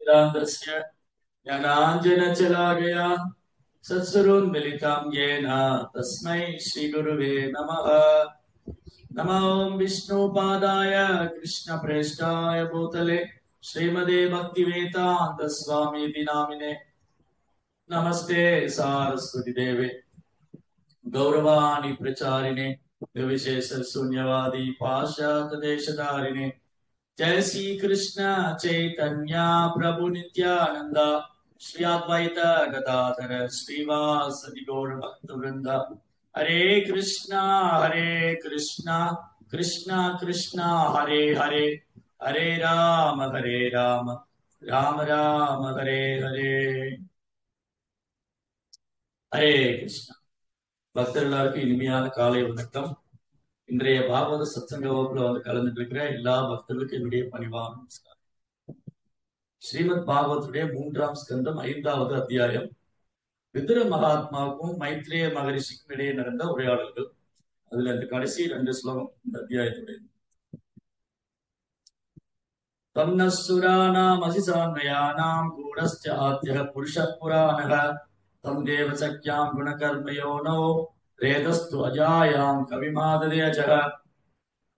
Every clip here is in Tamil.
वेदान्तस्य ज्ञानाञ्जनशलाकया सत्सुरोन्मिलितं येन तस्मै श्रीगुरुवे नमः। नमो विष्णुपादाय कृष्णप्रेष्ठाय भूतले श्रीमदे भक्तिवेदान्त स्वामीति नामिने। नमस्ते सारस्वती देवे गौरवाणी प्रचारिणे विशेष शून्यवादी पाश्चात्य देशधारिणे। जय श्री कृष्ण चैतन्य प्रभु नित्यानंद श्री अद्वैत गदाधर श्रीवासदि गौर भक्त वृंद। हरे कृष्णा कृष्णा कृष्णा हरे हरे, हरे राम राम राम हरे हरे। हरे कृष्णा பக்தர்களுக்கு இனிமையான காலை வணக்கம். இன்றைய பாகவத சத்சங்க வகுப்புல கலந்துட்டு இருக்கிற எல்லா பக்தர்களுக்கும் என்னுடைய பணிவான நமஸ்காரம். ஸ்ரீமத் பாகவத்துடைய 3ஆம் ஸ்கந்தம் 5வது அத்தியாயம். விதுர மகாத்மாவுக்கும் மைத்ரேய மகரிஷிக்கும் இடையே நடந்த உரையாடல்கள். அதுல இந்த கடைசி 2 ஸ்லோகம் இந்த அத்தியாயத்துடைய. தம்னசுராணாம் அசிசான்மயானாம் கூடஸ்யாத்ய புருஷ புராணக தம் தேவ சக்யாம் குணகர்மயோனோ ரேதஸ்து அஜாயாம் கவிமாததே அஜக.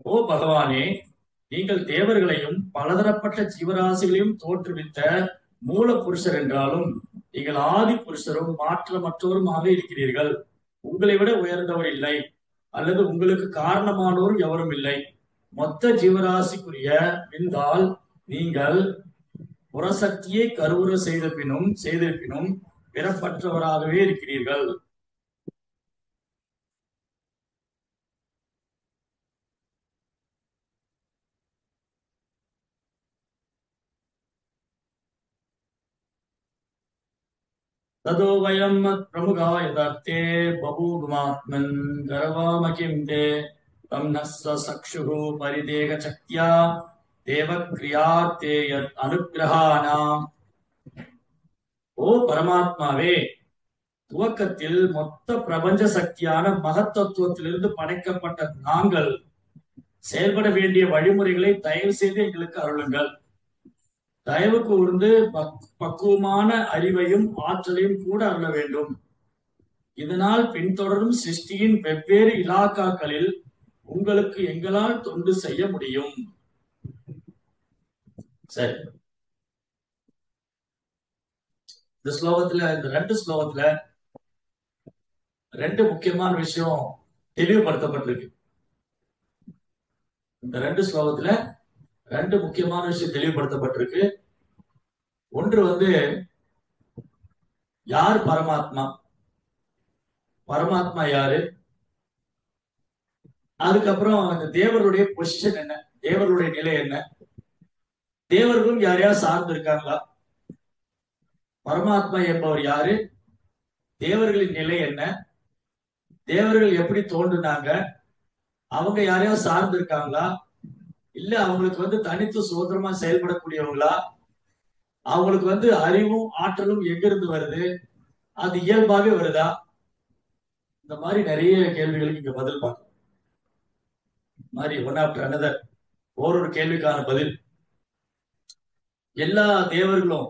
ஓ பகவானே, நீங்கள் தேவர்களையும் பலதரப்பட்ட ஜீவராசிகளையும் தோற்றுவித்த மூல புருஷர் என்றாலும் நீங்கள் ஆதி புருஷரும் மாற்றமற்றோருமாக இருக்கிறீர்கள். உங்களை விட உயர்ந்தவர் இல்லை, அல்லது உங்களுக்கு காரணமானோரும் எவரும் இல்லை. மொத்த ஜீவராசிக்குரிய விந்தால் நீங்கள் புறசக்தியை கருவுற செய்திருப்பினும் பிறப்பற்றவராகவே இருக்கிறீர்கள். तदो वयं प्रमुखाय दत्ते बभूवमात्मन् गर्वामकिं ते तं न सचक्षुः परिदेहशक्त्या देवक्रियार्थे यत् अनुग्रहाणाम्. ஓ பரமாத்மாவே, துவக்கத்தில் மொத்த பிரபஞ்ச சக்தியான மகத்தத்துவத்திலிருந்து படைக்கப்பட்ட நாங்கள் செயல்பட வேண்டிய வழிமுறைகளை தயவு செய்து எங்களுக்கு அருளுங்கள். தயவு கூர்ந்து பக்குவமான அறிவையும் ஆற்றலையும் கூட அருள வேண்டும். இதனால் பின்தொடரும் சிருஷ்டியின் வெவ்வேறு இலாக்காக்களில் உங்களுக்கு எங்களால் தொண்டு செய்ய முடியும். சரி, இந்த ஸ்லோகத்துல, இந்த 2 ஸ்லோகத்துல 2 முக்கியமான விஷயம் தெளிவுபடுத்தப்பட்டிருக்கு. இந்த 2 ஸ்லோகத்துல 2 முக்கியமான விஷயம் தெளிவுபடுத்தப்பட்டிருக்கு. ஒன்று யார் பரமாத்மா, பரமாத்மா யாரு, அதுக்கப்புறம் இந்த தேவருடைய பொசிஷன் என்ன, தேவருடைய நிலை என்ன, தேவர்களும் யாரையாவது சார்ந்து இருக்காங்களா, பரமாத்மா என்பவர் யாரு, தேவர்களின் நிலை என்ன, தேவர்கள் எப்படி தோன்றுனாங்க, அவங்க யாரையாவது சார்ந்து இருக்காங்களா, இல்ல அவங்களுக்கு தனித்து சுதந்திரமா செயல்படக்கூடியவங்களா, அவங்களுக்கு அறிவும் ஆற்றலும் எங்கிருந்து வருது, அது இயல்பாகவே வருதா, இந்த மாதிரி நிறைய கேள்விகளுக்கு இங்க பதில் பார்க்கணும். மாதிரி ஒன் ஆஃப்டர் அனதர் ஒரு கேள்விக்கான பதில். எல்லா தேவர்களும்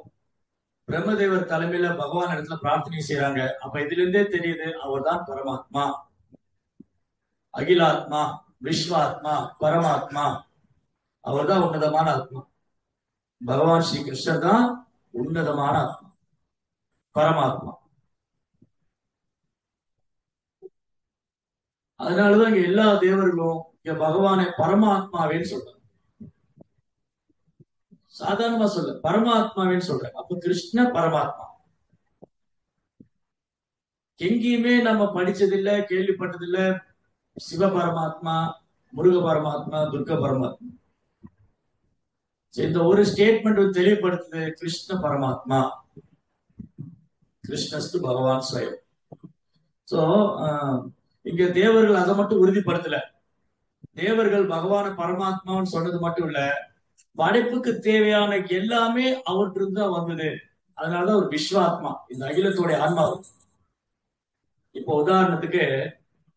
பிரம்மதேவர் தலைமையில பகவான் இடத்துல பிரார்த்தனை செய்யறாங்க. அப்ப இதுல இருந்தே தெரியுது அவர் தான் பரமாத்மா, அகிலாத்மா, விஸ்வாத்மா, பரமாத்மா. அவர் தான் உன்னதமான ஆத்மா. பகவான் ஸ்ரீ கிருஷ்ணர் தான் உன்னதமான ஆத்மா, பரமாத்மா. அதனாலதான் இங்க எல்லா தேவர்களும் இங்க பகவானை பரமாத்மாவேன்னு சொல்றாங்க. சாதாரணமா சொல்ல பரமாத்மாவேன்னு சொல்றாங்க. அப்ப கிருஷ்ண பரமாத்மா. எங்கேயுமே நம்ம படிச்சதில்லை, கேள்விப்பட்டதில்லை சிவ பரமாத்மா, முருக பரமாத்மா, துர்க பரமாத்மா. இந்த ஒரு ஸ்டேட்மெண்ட் தெளிவுபடுத்துது கிருஷ்ண பரமாத்மா, கிருஷ்ணஸ்து பகவான் ஸ்வயம். சோ இங்க தேவர்கள் அதை மட்டும் உறுதிப்படுத்தல. தேவர்கள் பகவான பரமாத்மான்னு சொன்னது மட்டும் இல்ல, படைப்புக்கு தேவையான எல்லாமே அவற்றிருந்து தான் வந்தது. அதனாலதான் ஒரு விஸ்வாத்மா, இந்த அகிலத்தோடைய ஆன்மா. இப்போ உதாரணத்துக்கு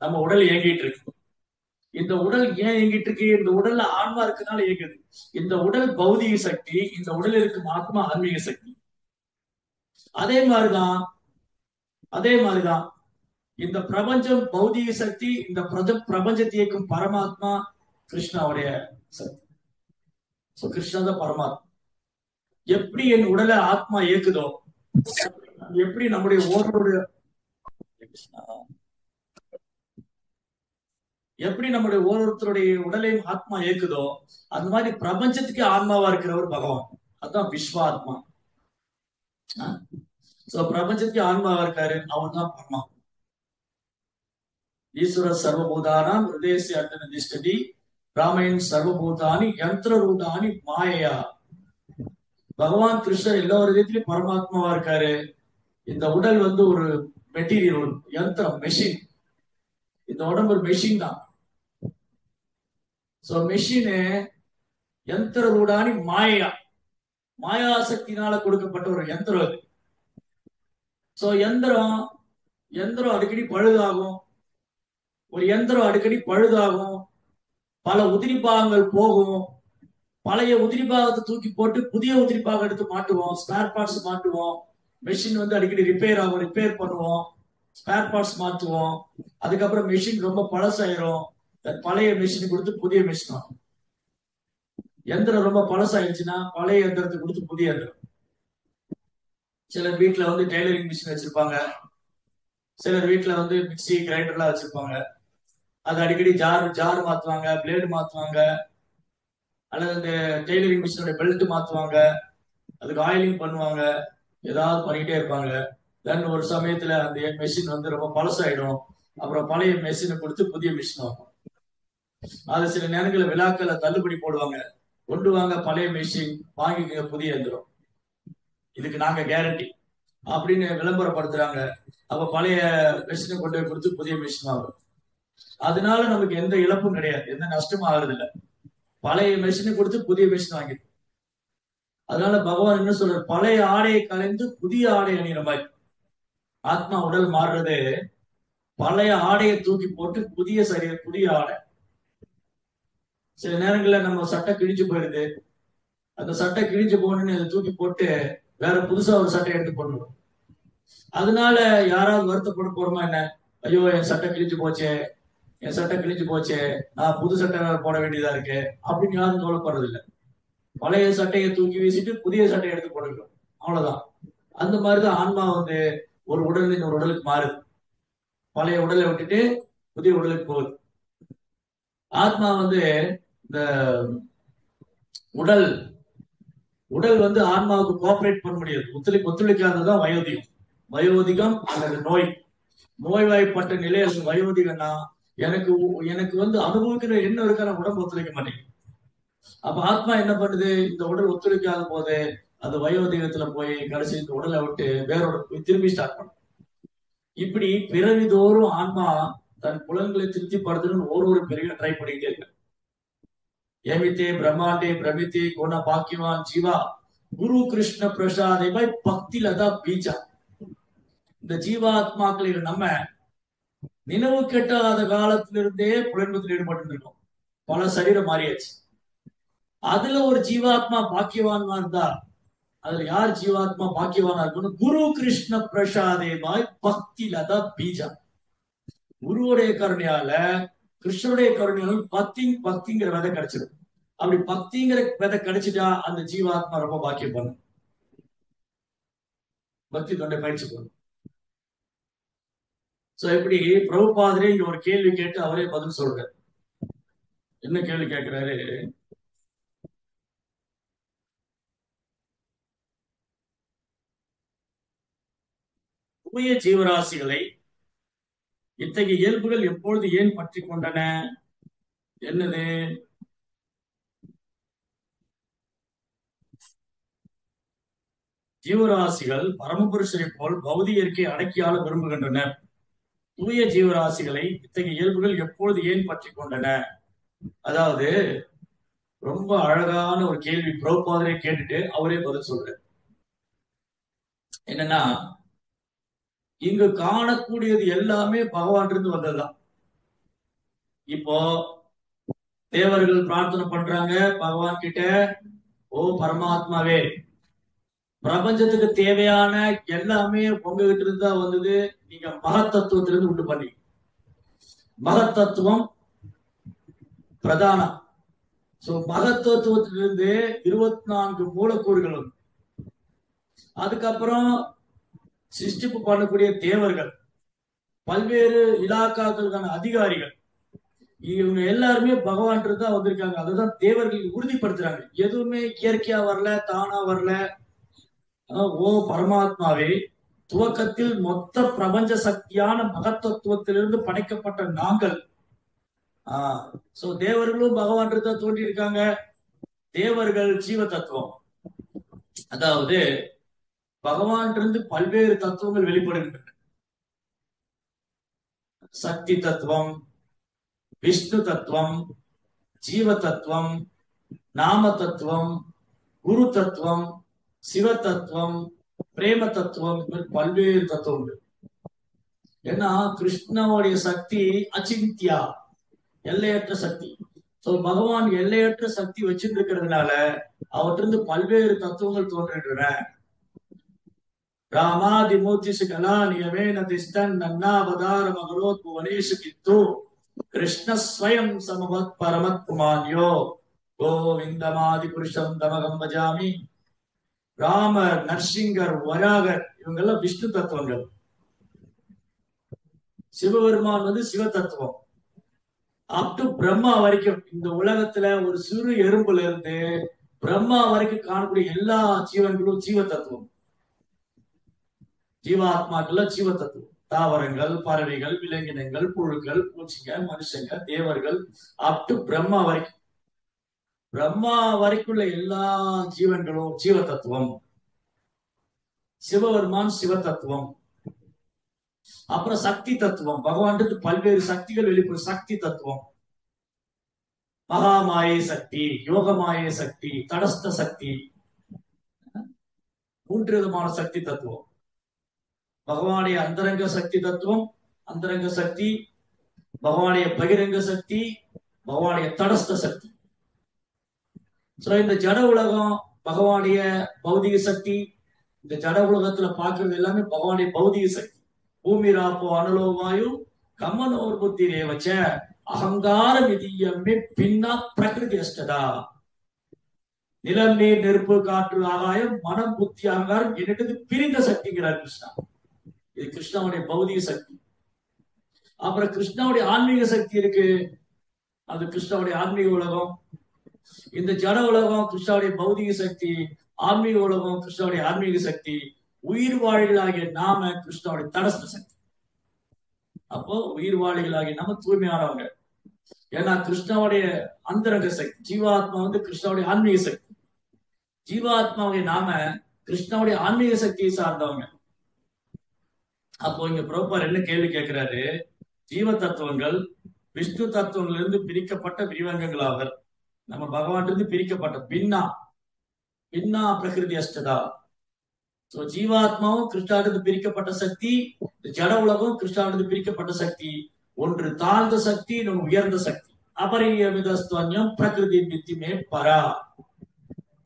நம்ம உடல் இயங்கிட்டு இருக்கு. இந்த உடல் ஏன் இயங்கிட்டு இருக்கு? இந்த உடல்ல ஆன்மா இருக்கனால இயங்குது. இந்த உடல் பௌதிக சக்தி, இந்த உடல் இருக்கும் ஆத்மா ஆன்மீக சக்தி. அதே மாதிரிதான் அதே மாதிரிதான் இந்த பிரபஞ்சம் பௌதிக சக்தி, இந்த பிரபஞ்சத்தை இயக்கும் பரமாத்மா கிருஷ்ணாவுடைய சக்தி. கிருஷ்ணா தான் பரமாத்மா. எப்படி என் உடலை ஆத்மா இயக்குதோ, எப்படி நம்முடைய ஒவ்வொருடைய எப்படி நம்முடைய ஒவ்வொருத்தருடைய உடலையும் ஆத்மா இயக்குதோ, அந்த மாதிரி பிரபஞ்சத்துக்கு ஆன்மாவா இருக்கிறவர் பகவான். அதுதான் விஸ்வாத்மா. பிரபஞ்சத்துக்கு ஆன்மாவா இருக்காரு, அவர் தான் பரமா. ஈஸ்வர சர்வபூதானாம் ஹிருதயஸ்ய அர்த்தன திஷ்டதி ராமயன் சர்வபூதானி யந்திர ரூடானி மாயையா. பகவான் கிருஷ்ணர் எல்லா விதத்திலையும் பரமாத்மாவா இருக்காரு. இந்த உடல் வந்து ஒரு மெட்டீரியல், ஒரு யந்திரம், மெஷின். இந்த உடம்பு ஒரு மெஷின் தான். மெஷினு யந்திர ரூடானி மாயா, மாயாசக்தினால கொடுக்கப்பட்ட ஒரு யந்திரம் அது. யந்திரம் யந்திரம் அடிக்கடி பழுதாகும். ஒரு யந்திரம் அடிக்கடி பழுதாகும், பல உதிரி பாகங்கள் போகும். பழைய உதிரி பாகத்தை தூக்கி போட்டு புதிய உதிரி பாகம் எடுத்து மாட்டுவோம், ஸ்பேர் பார்ட்ஸ் மாட்டுவோம். மெஷின் வந்து அடிக்கடி ரிப்பேர் ஆகும், ரிப்பேர் பண்ணுவோம், ஸ்பேர் பார்ட்ஸ் மாற்றுவோம். அதுக்கப்புறம் மெஷின் ரொம்ப பழசாயிரும், பழைய மெஷின் கொடுத்து புதிய மெஷின் ஆகும். எந்திரம் ரொம்ப பழசாயிடுச்சுன்னா பழைய எந்திரத்தை கொடுத்து புதிய எந்திரம். சிலர் வீட்டுல வந்து டெய்லரிங் மிஷின் வச்சிருப்பாங்க, சிலர் வீட்டுல வந்து மிக்சி கிரைண்டர்லாம் வச்சிருப்பாங்க. அது அடிக்கடி ஜார் மாத்துவாங்க, பிளேடு மாத்துவாங்க, அல்லது இந்த டெய்லரிங் மிஷினோட பெல்ட் மாத்துவாங்க, அதுக்கு ஆயிலிங் பண்ணுவாங்க, ஏதாவது பண்ணிட்டே இருப்பாங்க. தென் ஒரு சமயத்துல அந்த மெஷின் வந்து ரொம்ப பழசாயிடும். அப்புறம் பழைய மெஷினை கொடுத்து புதிய மிஷின் ஆகும். அது சில நேரங்களில் விழாக்களை தள்ளுபடி போடுவாங்க, கொண்டு வாங்க பழைய மெஷின், வாங்கிக்க புதிய எந்திரம், இதுக்கு நாங்க கேரண்டி அப்படின்னு விளம்பரப்படுத்துறாங்க. அப்ப பழைய மெஷினை கொண்டு போய் கொடுத்து புதிய மிஷின் ஆகும். அதனால நமக்கு எந்த இழப்பும் கிடையாது, எந்த நஷ்டமும் ஆகுறது இல்லை. பழைய மெஷினை கொடுத்து புதிய மிஷின் வாங்கி. அதனால பகவான் என்ன சொல்றாரு, பழைய ஆடையை கலைந்து புதிய ஆடை அணிகிற மாதிரி. ஆத்மா உடல் மாறுறது பழைய ஆடையை தூக்கி போட்டு புதிய புதிய ஆடை. சில நேரங்கள்ல நம்ம சட்டை கிழிஞ்சு போயிருது, அந்த சட்டை கிழிஞ்சு போகணும்னு அதை தூக்கி போட்டு வேற புதுசா ஒரு சட்டை எடுத்து போட்டுருவோம். அதனால யாராவது வருத்தப்பட போறோமா என்ன? ஐயோ என் சட்டை கிழிஞ்சு போச்சே, என் சட்டை கிழிஞ்சு போச்சே, நான் புது சட்டை போட வேண்டியதா இருக்கு அப்படின்னு யாரும் கவலைப்படுறது இல்லை. பழைய சட்டையை தூக்கி வீசிட்டு புதிய சட்டையை எடுத்து போட்டுக்கிறோம், அவ்வளவுதான். அந்த மாதிரிதான் ஆன்மா வந்து ஒரு உடல் இன்னொரு உடலுக்கு மாறுது. பழைய உடலை விட்டுட்டு புதிய உடலுக்கு போகுது. ஆத்மா வந்து இந்த உடல் உடல் வந்து ஆன்மாவுக்கு கோஆபரேட் பண்ண முடியாது, ஒத்துழைக்காததான் வயோதிகம். வயோதிகம் அல்லது நோய்வாய்ப்பட்ட நிலை அது வயோதிகம்னா எனக்கு எனக்கு வந்து அனுபவிக்கிற எண்ணம் இருக்க உடம்பு ஒத்துழைக்க மாட்டேங்குது. அப்ப ஆத்மா என்ன பண்ணுது, இந்த உடல் ஒத்துழைக்காத போது அது வயோதிகத்துல போய் கடைசி இந்த உடலை விட்டு வேறோட போய் திரும்பி ஸ்டார்ட் பண்ணும். இப்படி பிறவிதோறும் ஆன்மா தன் புலன்களை திருப்திப்படுத்தணும்னு ஒரு பெரிய ட்ரை பண்ணிக்கிட்டே இருக்கு. ஏமித்தே பிரம்மாண்டே பிரமித்தே கோண பாக்கியவான் ஜீவா குரு கிருஷ்ண பிரசாதை பக்தி லதா பீஜா. இந்த ஜீவாத்மாக்களை நம்ம நினைவு கெட்டாத காலத்திலிருந்தே புலன்பத்தில் ஈடுபட்டு இருக்கோம். பல சரீரம் மாறியாச்சு. அதுல ஒரு ஜீவாத்மா பாக்கியவான்மா இருந்தா, அதுல யார் ஜீவாத்மா பாக்கியவானா இருக்கணும்? குரு கிருஷ்ண பிரசாதேபாய் பக்தி லதா பீஜா. குருவுடைய கருணையால, கிருஷ்ணனுடைய கருணையால பக்திங்கிற விதை கிடைச்சிடும். அப்படி பக்திங்கிற விதை கிடைச்சிட்டா அந்த ஜீவாத்மா ரொம்ப பாக்கியம் பண்ணும், பக்தி தொண்டை பயிற்சி பண்ணும். இப்படி பிரபுபாதரே இங்க ஒரு கேள்வி கேட்டு அவரே பதில் சொல்றாரு. என்ன கேள்வி கேட்கிறாரு? தூய ஜீவராசிகளை இத்தகைய இயல்புகள் எப்பொழுது ஏன் பற்றி கொண்டன? என்னது? ஜீவராசிகள் பரமபுருஷரை போல் பௌதிக இயற்கை அடக்கியாள விரும்புகின்றனர். தூய ஜீவராசிகளை இத்தகைய இயல்புகள் எப்பொழுது ஏன் பற்றி கொண்டன? அதாவது ரொம்ப அழகான ஒரு கேள்வி பிரபுபாதரே கேட்டுட்டு அவரே பதில் சொல்றாரு. என்னன்னா, இங்கு காணக்கூடியது எல்லாமே பகவான் இருந்து வந்ததுதான். இப்போ தேவர்கள் பிரார்த்தனை பண்றாங்க பகவான் கிட்ட, ஓ பரமாத்மாவே, பிரபஞ்சத்துக்கு தேவையான எல்லாமே உங்ககிட்ட இருந்து தான் வந்தது. நீங்க மகத்தத்துவத்திலிருந்து உண்டு பண்ணி, மகத்தத்துவம் பிரதானம். சோ மகத்தத்துவத்திலிருந்து 24 மூலக்கூறுகள் வந்து, அதுக்கப்புறம் சிருஷ்டிப்பு பண்ணக்கூடிய தேவர்கள், பல்வேறு இலாக்காக்களுக்கான அதிகாரிகள், இவங்க எல்லாருமே பகவான் தான் வந்திருக்காங்க. அதுதான் தேவர்கள் உறுதிப்படுத்துறாங்க. எதுவுமே இயற்கையா வரல, தானா வரல. ஓ பரமாத்மாவே, துவக்கத்தில் மொத்த பிரபஞ்ச சக்தியான மகத்தத்துவத்திலிருந்து படைக்கப்பட்ட நாங்கள். சோ தேவர்களும் பகவான் தான் தோன்றி இருக்காங்க. தேவர்கள் ஜீவ தத்துவம், அதாவது பகவான் இருந்து பல்வேறு தத்துவங்கள் வெளிப்படுகின்றன. சக்தி தத்துவம், விஷ்ணு தத்துவம், ஜீவ தத்துவம், நாம தத்துவம், குரு தத்துவம், சிவ தத்துவம், பிரேம தத்துவம், பல்வேறு தத்துவங்கள். ஏன்னா கிருஷ்ணனுடைய சக்தி அச்சிந்தியா, எல்லையற்ற சக்தி. சோ பகவான் எல்லையற்ற சக்தி வச்சுட்டு இருக்கிறதுனால அவற்றிருந்து பல்வேறு தத்துவங்கள் தோன்றுகின்றன. ராமாதி மூர்த்திசு கலா நியமேன திஷ்டன் நன்னாவதார மகரோத் புவனேஷு கித்து கிருஷ்ணஸ்வயம் சமவத் பரமத் குமான்யோ கோவிந்தமாதி புருஷம் தமகம் பஜாமி. ராமர், நரசிங்கர், வராகர் இவங்கெல்லாம் விஷ்ணு தத்துவங்கள். சிவபெருமான் வந்து சிவ தத்துவம். அப் டு பிரம்மா வரைக்கும், இந்த உலகத்துல ஒரு சிறு எறும்புல இருந்து பிரம்மா வரைக்கும் காணக்கூடிய எல்லா ஜீவன்களும் ஜீவ தத்துவம். ஜீவாத்மாக்கள் ஜீவ தத்துவம். தாவரங்கள், பறவைகள், விலங்கினங்கள், புழுக்கள், பூச்சிங்க, மனுஷங்க, தேவர்கள், அப் டு பிரம்மா வரைக்கும், பிரம்மா வரைக்குள்ள எல்லா ஜீவன்களும் ஜீவ தத்துவம். சிவபெருமான் சிவ தத்துவம். அப்புறம் சக்தி தத்துவம், பகவான் பல்வேறு சக்திகள் வெளிப்படும் சக்தி தத்துவம். மகாமாயை சக்தி, யோகமாயை சக்தி, தடஸ்த சக்தி, 3 விதமான சக்தி தத்துவம். பகவானுடைய அந்தரங்க சக்தி தத்துவம், அந்தரங்க சக்தி, பகவானுடைய பகிரங்க சக்தி, பகவானுடைய தடஸ்த சக்தி. இந்த ஜட உலகம் பகவானுடைய பௌதிக சக்தி. இந்த ஜட உலகத்துல பாக்குறது எல்லாமே பகவானுடைய பௌதிக சக்தி. பூமி ராப்போ அனலோவாயு கமனோர் புத்தி ரேவச்ச அகங்கார விதியமே பின்னா பிரகிருதி அஷ்டதா. நிலம், நீர், நெருப்பு, காற்று, ஆகாயம், மனம், புத்தி, அகங்காரம் என்னது பிரிந்த சக்திங்கிறார் கிருஷ்ணா. இது கிருஷ்ணாவுடைய பௌதிக சக்தி. அப்புறம் கிருஷ்ணாவுடைய ஆன்மீக சக்தி இருக்கு, அது கிருஷ்ணாவுடைய ஆன்மீக உலகம். இந்த ஜட உலகம் கிருஷ்ணாவுடைய பௌதிக சக்தி, ஆன்மீக உலகம் கிருஷ்ணாவுடைய ஆன்மீக சக்தி, உயிர் வாழிகளாகிய நாம கிருஷ்ணாவுடைய தடஸ்த சக்தி. அப்போ உயிர் வாழிகளாகிய நாம தூய்மையானவங்க. ஏன்னா கிருஷ்ணாவுடைய அந்தரங்க சக்தி, ஜீவாத்மா வந்து கிருஷ்ணாவுடைய ஆன்மீக சக்தி. ஜீவாத்மாவுடைய நாம கிருஷ்ணாவுடைய ஆன்மீக சக்தியை சார்ந்தவங்க. அப்போ இங்க பிரபுபார் என்ன கேள்வி கேட்கிறாரு, ஜீவ தத்துவங்கள் விஷ்ணு தத்துவங்கள் இருந்து பிரிக்கப்பட்ட விரிவங்கங்களாக, நம்ம பகவான் இருந்து பிரிக்கப்பட்ட பின்னா பின்னா பிரகிருதி அஷ்டதா. ஜீவாத்மாவும் கிருஷ்ணாவிலிருந்து பிரிக்கப்பட்ட சக்தி, ஜட உலகம் கிருஷ்ணாவிலிருந்து பிரிக்கப்பட்ட சக்தி. ஒன்று தாழ்ந்த சக்தி, இன்னொன்று உயர்ந்த சக்தி. அபரியமிதஸ்துவன்யம் பிரகிருதி நித்திமே பரா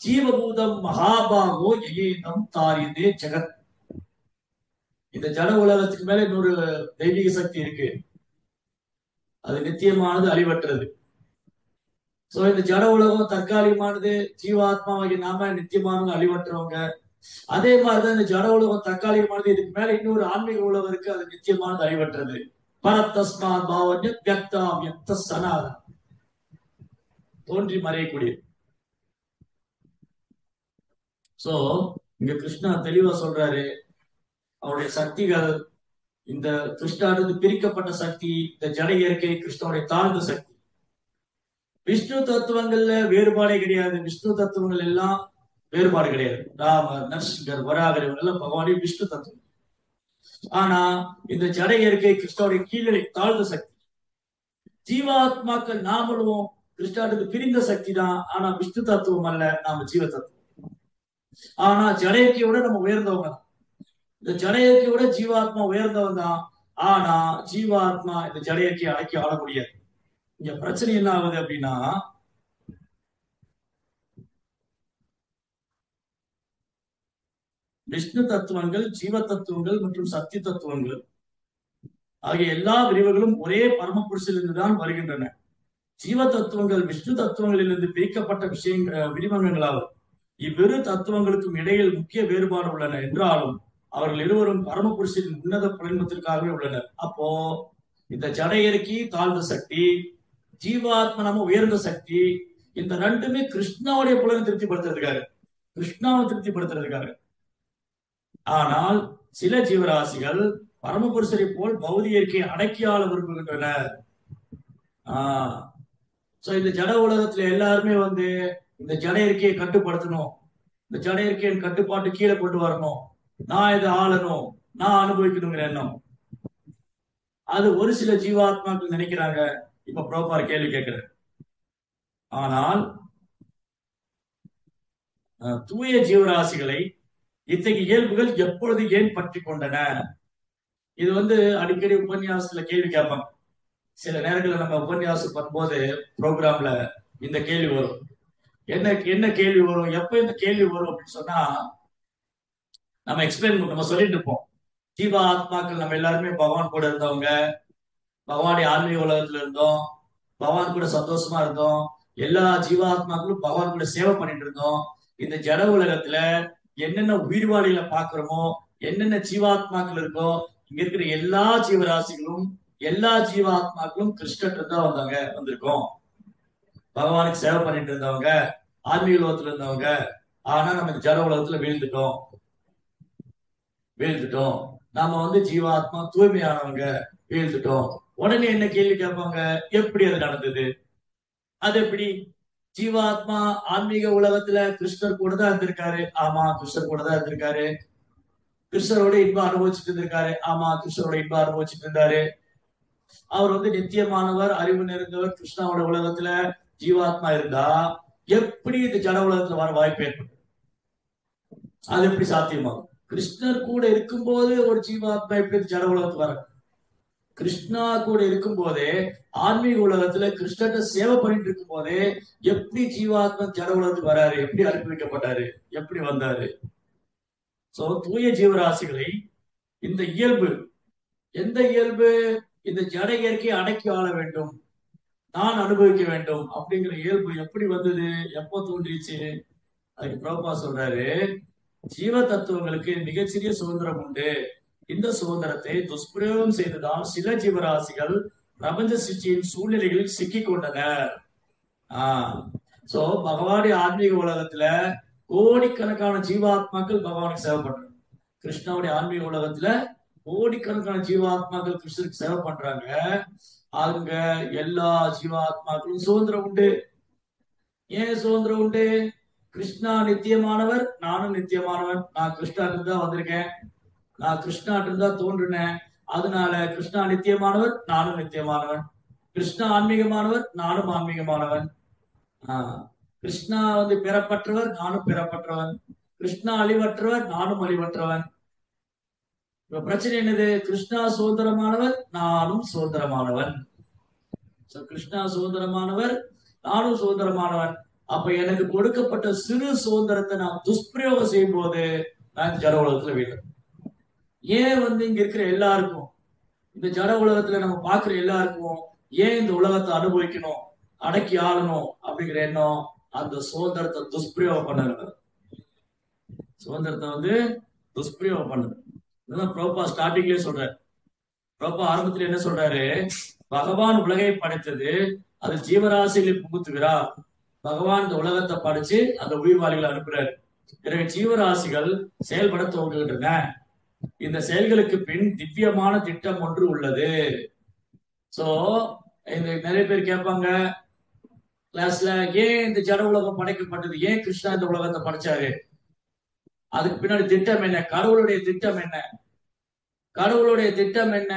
ஜீவபூதம் மகாபாகோ யயேதம் தாரியதே ஜெகத். இந்த ஜட உலகத்துக்கு மேல இன்னொரு தெய்வீக சக்தி இருக்கு, அது நித்தியமானது, அழிவற்றது. இந்த ஜட உலகம் தற்காலிகமானது, ஜீவாத்மாவாகி நாம நித்தியமானது, அழிவற்றவங்க. அதே மாதிரிதான் இந்த ஜட உலகம் தற்காலிகமானது, இதுக்கு மேல இன்னொரு ஆன்மீக உலகம் இருக்கு, அது நித்தியமானது, அழிவற்றது. பரத்தஸ்மாத் பாவன்ய வியக்தா வியக்த சனாதனம், தோன்றி மறையக்கூடிய. இங்க கிருஷ்ணா தெளிவா சொல்றாரு, அவருடைய சக்திகள் இந்த கிருஷ்ணாவிலிருந்து பிரிக்கப்பட்ட சக்தி, இந்த ஜட இயற்கை கிருஷ்ணனுடைய தாழ்ந்த சக்தி. விஷ்ணு தத்துவங்கள்ல வேறுபாடே கிடையாது. விஷ்ணு தத்துவங்கள் எல்லாம் வேறுபாடு கிடையாது. ராமர், நரசிங்கர், வராகர் இவங்க எல்லாம் பகவானுடைய விஷ்ணு தத்துவம். ஆனா இந்த ஜட இயற்கை கிருஷ்ணனுடைய கீழே தாழ்ந்த சக்தி. ஜீவாத்மாக்கள் நாமளும் கிருஷ்ணாவிலிருந்து பிரிந்த சக்தி தான், ஆனா விஷ்ணு தத்துவம் அல்ல, நாம ஜீவ தத்துவம். ஆனா ஜட இயற்கையோட நம்ம உயர்ந்தவங்க தான். இந்த ஜட இயற்கையோட ஜீவாத்மா உயர்ந்தவன் தான். ஆனா ஜீவாத்மா இந்த ஜட இயற்கையை அடக்கி ஆள முடியாது. இங்க பிரச்சனை என்ன ஆகுது அப்படின்னா, விஷ்ணு தத்துவங்கள், ஜீவ தத்துவங்கள் மற்றும் சக்தி தத்துவங்கள் ஆகிய எல்லா விரிவுகளும் ஒரே பரமபுருஷிலிருந்து தான் வருகின்றன. ஜீவ தத்துவங்கள் விஷ்ணு தத்துவங்களிலிருந்து பிரிக்கப்பட்ட விரிவங்கங்களாகும். இவ்விரு தத்துவங்களுக்கும் இடையில் முக்கிய வேறுபாடு உள்ளன என்றாலும் அவர்கள் இருவரும் பரமபுருஷின் உன்னத பிரதிமத்திற்காகவே உள்ளனர். அப்போ இந்த ஜட இயற்கை தாழ்ந்த சக்தி, ஜீவாத்ம நம்ம உயர்ந்த சக்தி, இந்த ரெண்டுமே கிருஷ்ணாவுடைய புலனை திருப்திப்படுத்துறதுக்காக, கிருஷ்ணாவை திருப்திப்படுத்துறதுக்காக. ஆனால் சில ஜீவராசிகள் பரமபுருஷரை போல் பௌதிக இயற்கையை அடக்கியாள விரும்புகின்றனர். இந்த ஜட உலகத்துல எல்லாருமே இந்த ஜட இயற்கையை கட்டுப்படுத்தணும், இந்த ஜட இயற்கையின் கட்டுப்பாட்டு கீழே கொண்டு வரணும், நான் இதை ஆளணும், நான் அனுபவிக்கணுங்கிற எண்ணம் அது ஒரு சில ஜீவாத்மாக்கள் நினைக்கிறாங்க. இப்ப ப்ரோப்பார் கேள்வி கேட்கிறேன். ஆனால் தூய ஜீவராசிகளை இத்தகைய இயல்புகள் எப்பொழுது ஏன் பற்றி கொண்டன? இது அடிக்கடி உபன்யாசத்துல கேள்வி கேட்பாங்க. சில நேரங்களில் நம்ம உபன்யாசம் பண்ணும்போது ப்ரோக்ராம்ல இந்த கேள்வி வரும். என்ன கேள்வி வரும், எப்ப இந்த கேள்வி வரும் அப்படின்னு சொன்னா, நம்ம எக்ஸ்பிளைன் நம்ம சொல்லிட்டு இருப்போம். ஜீவ ஆத்மாக்கள் நம்ம எல்லாருமே பகவான் கூட இருந்தவங்க, பகவானுடைய ஆன்மீக உலகத்துல இருந்தோம், பகவான் கூட சந்தோஷமா இருந்தோம், எல்லா ஜீவாத்மாக்களும் பகவான் கூட சேவை பண்ணிட்டு இருந்தோம். இந்த ஜட உலகத்துல என்னென்ன உயிர்வாளிகளை பாக்குறோமோ, என்னென்ன ஜீவாத்மாக்கள் இருக்கோ, இங்க இருக்கிற எல்லா ஜீவராசிகளும் எல்லா ஜீவாத்மாக்களும் கிருஷ்ணன் தான் வந்திருக்கோம், பகவானுக்கு சேவை பண்ணிட்டு இருந்தவங்க, ஆன்மீக உலகத்துல இருந்தவங்க. ஆனா நம்ம ஜட உலகத்துல வீழ்ந்துட்டோம். நாம ஜீவாத்மா தூய்மையானவங்க, வீழ்ந்துட்டோம். உடனே என்ன கேள்வி கேட்பாங்க, எப்படி அது நடந்தது? அது எப்படி? ஜீவாத்மா ஆன்மீக உலகத்துல கிருஷ்ணர் கூட தான் இருந்திருக்காரு. ஆமா, கிருஷ்ணர் கூட தான் இருந்திருக்காரு. கிருஷ்ணரோட இன்பம் அனுபவிச்சுட்டு இருந்திருக்காரு. ஆமா, கிருஷ்ணரோட இன்பம் அனுபவிச்சுட்டு இருந்தாரு. அவர் நித்தியமானவர், அறிவு நிறைந்தவர். கிருஷ்ணாவோட உலகத்துல ஜீவாத்மா இருந்தா எப்படி இந்த ஜட உலகத்துல வர வாய்ப்பு ஏற்படும்? அது எப்படி சாத்தியமாகும்? கிருஷ்ணர் கூட இருக்கும்போது ஒரு ஜீவாத்மா எப்படி ஜட உலகத்துக்கு வர? கிருஷ்ணா கூட இருக்கும் போதே, ஆன்மீக உலகத்துல கிருஷ்ணத்தை சேவை பண்ணிட்டு இருக்கும் போதே எப்படி ஜீவாத்மா ஜட உலகத்துக்கு வராரு? எப்படி அனுப்பி எப்படி வந்தாரு? தூய ஜீவராசிகளை இந்த இயல்பு, எந்த இயல்பு? இந்த ஜட இயற்கையை அடக்கி ஆள வேண்டும், நான் அனுபவிக்க வேண்டும் அப்படிங்கிற இயல்பு எப்படி வந்தது? எப்போ தோன்றிச்சு? அதுக்கு பிரபா சொல்றாரு, ஜீவ தத்துவங்களுக்கு மிகச்சிறிய சுதந்திரம் உண்டு. இந்த சுதந்திரத்தை துஷ்பிரயோகம் செய்ததால் சில ஜீவராசிகள் பிரபஞ்ச சிருஷ்டியின் சூழ்நிலைகளில் சிக்கிக் கொண்டனர். பகவானுடைய ஆன்மீக உலகத்துல கோடிக்கணக்கான ஜீவாத்மாக்கள் பகவானுக்கு சேவை பண்றாங்க. கிருஷ்ணாவுடைய ஆன்மீக உலகத்துல கோடிக்கணக்கான ஜீவாத்மாக்கள் கிருஷ்ணருக்கு சேவை பண்றாங்க. அங்க எல்லா ஜீவாத்மாக்களும் சுதந்திரம் உண்டு. ஏன் சுதந்திரம் உண்டு? கிருஷ்ணா நித்தியமானவர், நானும் நித்தியமானவன். நான் கிருஷ்ணாட்டு தான் வந்திருக்கேன், நான் கிருஷ்ணாட்டு தான் தோன்றினேன். அதனால கிருஷ்ணா நித்தியமானவர், நானும் நித்தியமானவன். கிருஷ்ணா ஆன்மீகமானவர், நானும் ஆன்மீகமானவன். கிருஷ்ணா பெறப்பட்டவர், நானும் பெறப்பட்டவன். கிருஷ்ணா அழிவற்றவர், நானும் அழிவற்றவன். இப்ப பிரச்சனை என்னது? கிருஷ்ணா சுதந்திரமானவர், நானும் சுதந்திரமானவன். கிருஷ்ணா சுதந்திரமானவர், நானும் சுதந்திரமானவன். அப்ப எனக்கு கொடுக்கப்பட்ட சிறு சுதந்திரத்தை நான் துஷ்பிரயோகம் செய்யும் போது நான் ஜட உலகத்துல வீழும். ஏன் இங்க இருக்கிற எல்லாருக்கும், இந்த ஜட உலகத்துல நம்ம பாக்குற எல்லாருக்கும் ஏன் இந்த உலகத்தை அனுபவிக்கணும், அடக்கி ஆளணும் அப்படிங்கிற எண்ணம்? அந்த சுதந்திரத்தை துஷ்பிரயோகம் பண்ணுறது. சுதந்திரத்தை துஷ்பிரயோகம் பண்ணுது. இதுதான் பிரபா ஸ்டார்டிங்லயே சொல்றாரு. பிரபா ஆரம்பத்துல என்ன சொல்றாரு? பகவான் உலகை படைத்தது, அது ஜீவராசிகளை புகுத்துகிறார். பகவான் இந்த உலகத்தை படைச்சு அந்த உயிர்வாளிகளை அனுப்புறாரு. பிறகு ஜீவராசிகள் செயல்பட துவங்குகின்றன. இந்த செயல்களுக்கு பின் திவ்யமான திட்டம் ஒன்று உள்ளது. இந்த நிறைய பேர் கேட்பாங்க கிளாஸ்ல, ஏன் இந்த ஜட உலகம் படைக்கப்பட்டது? ஏன் கிருஷ்ணா இந்த உலகத்தை படைச்சாரு? அதுக்கு பின்னாடி திட்டம் என்ன? கடவுளுடைய திட்டம் என்ன? கடவுளுடைய திட்டம் என்ன?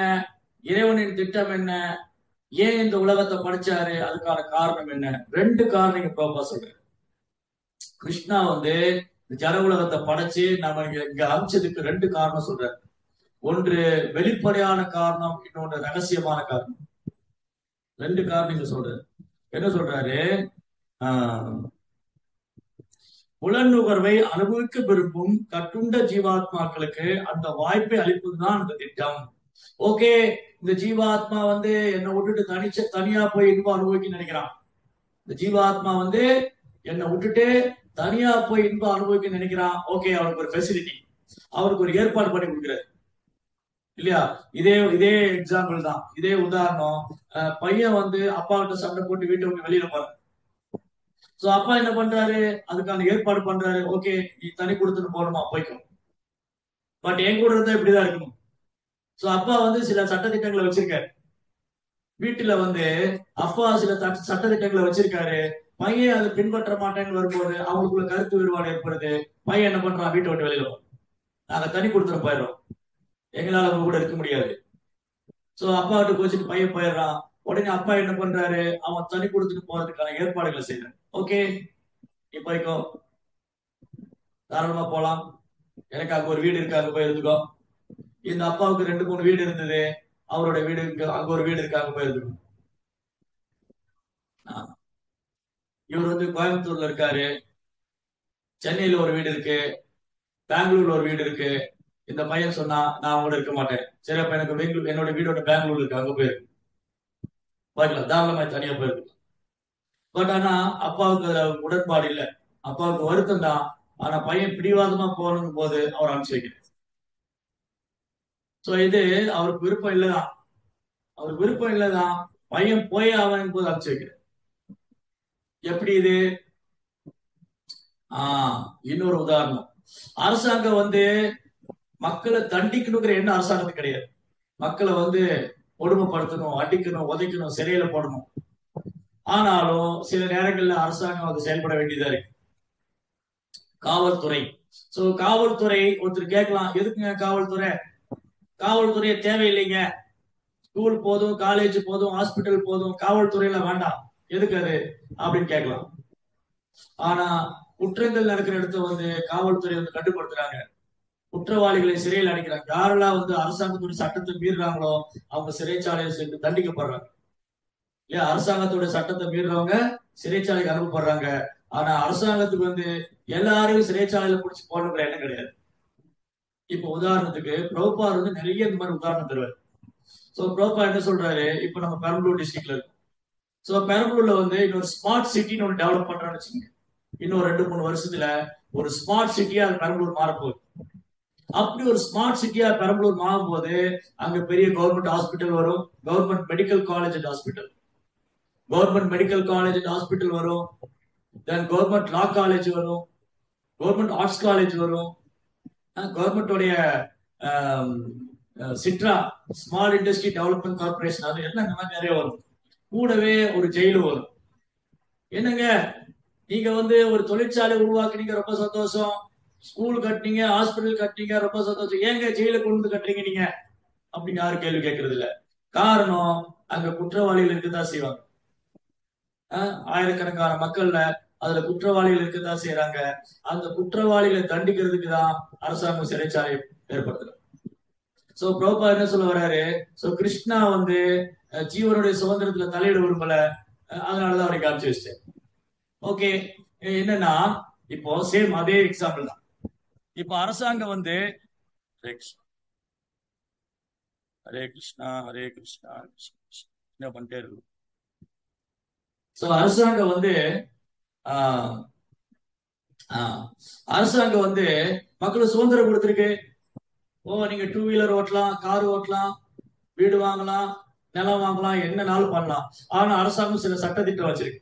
இறைவனின் திட்டம் என்ன? ஏன் இந்த உலகத்தை படைச்சாரு? அதுக்கான காரணம் என்ன? ரெண்டு காரணம் இங்க பிரபா சொல்றேன். கிருஷ்ணா ஜட உலகத்தை படைச்சு நம்ம இங்க அமிச்சதுக்கு ரெண்டு காரணம் சொல்றாரு. ஒன்று வெளிப்படையான காரணம், இன்னொன்று ரகசியமான காரணம். ரெண்டு காரணம் சொல்றாரு. என்ன சொல்றாரு? ஆஹ் புலனுகர்வை அனுபவிக்க விரும்பும் கட்டுண்ட ஜீவாத்மாக்களுக்கு அந்த வாய்ப்பை அளிப்பதுதான் அந்த திட்டம். ஓகே, இந்த ஜீவாத்மா வந்து என்னை விட்டுட்டு தனியா போய் இன்பம் அனுபவிக்க நினைக்கிறான். இந்த ஜீவாத்மா வந்து என்னை விட்டுட்டு தனியா போய் இன்பம் அனுபவிக்க நினைக்கிறான். ஓகே, அவனுக்கு ஒரு ஃபெசிலிட்டி, அவருக்கு ஒரு ஏற்பாடு பண்ணி கொடுக்குறாரு இல்லையா? இதே இதே எக்ஸாம்பிள் தான், இதே உதாரணம். பையன் வந்து அப்பா கிட்ட சண்டை போட்டு வீட்டை விட்டு வெளியில போறான். சோ அப்பா என்ன பண்றாரு? அதுக்கான ஏற்பாடு பண்றாரு. ஓகே, நீ தனி கொடுத்துட்டு போகணுமா, போய்க்கும். பட் என் கூட இருந்தா இப்படிதான் இருக்கணும். சோ அப்பா வந்து சில சட்டத்திட்டங்களை வச்சிருக்காரு வீட்டுல வந்து. அப்பா சில சட்டத்திட்டங்களை வச்சிருக்காரு. பையன் அதை பின்பற்ற மாட்டேன்னு வரும்போது அவங்களுக்குள்ள கருத்து வேறுபாடு ஏற்படுது. பையன் என்ன பண்றான்? வீட்டை விட்டு வெளியில போறோம், நாங்க தனி கொடுத்துட்டு போயிடுறோம், எங்களால அவங்க கூட இருக்க முடியாது. சோ அப்பா கிட்ட கோச்சிட்டு பையன் போயிடுறான். உடனே அப்பா என்ன பண்றாரு? அவன் தனி கொடுத்துட்டு போறதுக்கான ஏற்பாடுகளை செய்யறான். ஓகே, நீ போய்க்கோ, தாராளமா போலாம், எனக்கு அங்க ஒரு வீடு இருக்கு, அங்க போய் இருந்துக்கோ. இந்த அப்பாவுக்கு 2 3 வீடு இருந்தது, அவரோட வீடு அங்க ஒரு வீடு இருக்கு, அங்க போய் இருந்துக்கோ. இவர் வந்து கோயம்புத்தூர்ல இருக்காரு, சென்னையில ஒரு வீடு இருக்கு, பெங்களூர்ல ஒரு வீடு இருக்கு. இந்த பையன் சொன்னா நான் அவங்களோட இருக்க மாட்டேன். சரி, அப்ப எனக்கு பெங்களூர், என்னோட வீடோட பெங்களூர் இருக்கு, அங்க போயிருக்கு, போய்க்கலாம், தாராளமா தனியா போயிருக்கு. பட் ஆனா அப்பாவுக்கு அதுல உடன்பாடு இல்லை, அப்பாவுக்கு வருத்தம் தான். ஆனா பையன் பிடிவாதமா போகணும் போது அவர் அனுப்பிச்சு வைக்கிறார். சோ இது அவருக்கு விருப்பம் இல்லதான், அவருக்கு விருப்பம் இல்லதான், பையன் போய் அவன் போது அனுப்பிச்சு வைக்கிறார். எப்படி இது? இன்னொரு உதாரணம். அரசாங்கம் வந்து மக்களை தண்டிக்கணுங்கிற எண்ணம் அரசாங்கத்துக்கு கிடையாது. மக்களை வந்து கொடுமைப்படுத்தணும், அடிக்கணும், உதைக்கணும், சிறையில போடணும். ஆனாலும் சில நேரங்கள்ல அரசாங்கம் அது செயல்பட வேண்டியதா இருக்கு. காவல்துறை. சோ காவல்துறை, ஒருத்தர் கேட்கலாம், எதுக்குங்க காவல்துறை? காவல்துறையை தேவையில்லைங்க, ஸ்கூல் போதும், காலேஜ் போதும், ஹாஸ்பிட்டல் போதும், காவல்துறையில வேண்டாம், எதுக்கு அது அப்படின்னு கேட்கலாம். ஆனா குற்றங்கள் நடக்கிற இடத்த வந்து காவல்துறை வந்து கட்டுப்படுத்துறாங்க, குற்றவாளிகளை சிறையில் அடைக்கிறாங்க. யாரெல்லாம் வந்து அரசாங்கத்துடைய சட்டத்தை மீறுறாங்களோ அவங்க சிறைச்சாலையில் சென்று தண்டிக்கப்படுறாங்க. ஏன்? அரசாங்கத்தோட சட்டத்தை மீறுறவங்க சிறைச்சாலைக்கு அனுப்பப்படுறாங்க. ஆனா அரசாங்கத்துக்கு வந்து எல்லாரையும் சிறைச்சாலையில பிடிச்சி போடணுங்கிற எண்ணம் கிடையாது. இப்ப உதாரணத்துக்கு பிரபுபார் வந்து நிறைய இந்த மாதிரி உதாரணம் தருவார். சோ பிரபுபார் என்ன சொல்றாரு? இப்ப நம்ம பெரம்பலூர் டிஸ்ட்ரிக்ட்ல இருக்கோம். சோ பெரம்பலூர்ல வந்து இன்னொரு ஸ்மார்ட் சிட்டின்னு ஒன்று டெவலப் பண்றான்னு வச்சுக்கோங்க. இன்னும் 2 3 வருஷத்துல ஒரு ஸ்மார்ட் சிட்டியா பெரம்பலூர் மாறப்போகுது. அப்படி ஒரு ஸ்மார்ட் சிட்டியா பெரம்பலூர் மாறும்போது அங்க பெரிய கவர்மெண்ட் ஹாஸ்பிட்டல் வரும், government medical college and hospital, government medical college and hospital வரும், தென் கவர்மெண்ட் லா காலேஜ் வரும், கவர்மெண்ட் ஆர்ட்ஸ் காலேஜ் வரும், கவர்மெண்டோடைய சிட்ரா ஸ்மால் இண்டஸ்ட்ரி டெவலப்மெண்ட் கார்பரேஷன், அது எல்லாம் இந்த மாதிரி நிறைய வரும். கூடவே ஒரு ஜெயிலும் வரும். என்னங்க, நீங்க வந்து ஒரு தொழிற்சாலை உருவாக்குனீங்க, ரொம்ப சந்தோஷம், ஸ்கூல் கட்டினீங்க, ஹாஸ்பிட்டல் கட்டினீங்க, ரொம்ப சந்தோஷம், ஏங்க ஜெயில கொண்டு வந்து கட்டுறீங்க நீங்க அப்படின்னு யாரும் கேள்வி கேட்கறது இல்ல. காரணம், அங்க குற்றவாளிகள் இருக்கதான் செய்வாங்க. ஆயிரக்கணக்கான மக்கள்ல அதுல குற்றவாளிகள் இருக்கதான் செய்யறாங்க. அந்த குற்றவாளிகளை தண்டிக்கிறதுக்கு தான் அரசாங்கம் சிறைச்சாலை ஏற்படுத்துறது. சோ பிரபா என்ன சொல்ல வர்றாரு? சோ கிருஷ்ணா வந்து ஜீவனுடைய சுதந்திரத்துல தலையிட விரும்பல, அதனாலதான் அவரை காமிச்சு வச்சிட்டேன். ஓகே, என்னன்னா இப்போ சேம் அதே எக்ஸாம்பிள் தான். இப்போ அரசாங்கம் வந்து ஹரே கிருஷ்ணா ஹரே கிருஷ்ணா ஹரே கிருஷ்ணா என்ன பண்ணிட்டே இருக்கு. சோ அரசாங்கம் வந்து ஆஹ் அரசாங்கம் வந்து மக்களுக்கு சுதந்திரம் கொடுத்திருக்கு. நீங்க 2 வீலர் ஓட்டலாம், கார் ஓட்டலாம், வீடு வாங்கலாம், நிலம் வாங்கலாம், என்ன நாளும் பண்ணலாம். ஆனா அரசாங்கம் சில சட்ட திட்டம் வச்சிருக்கு.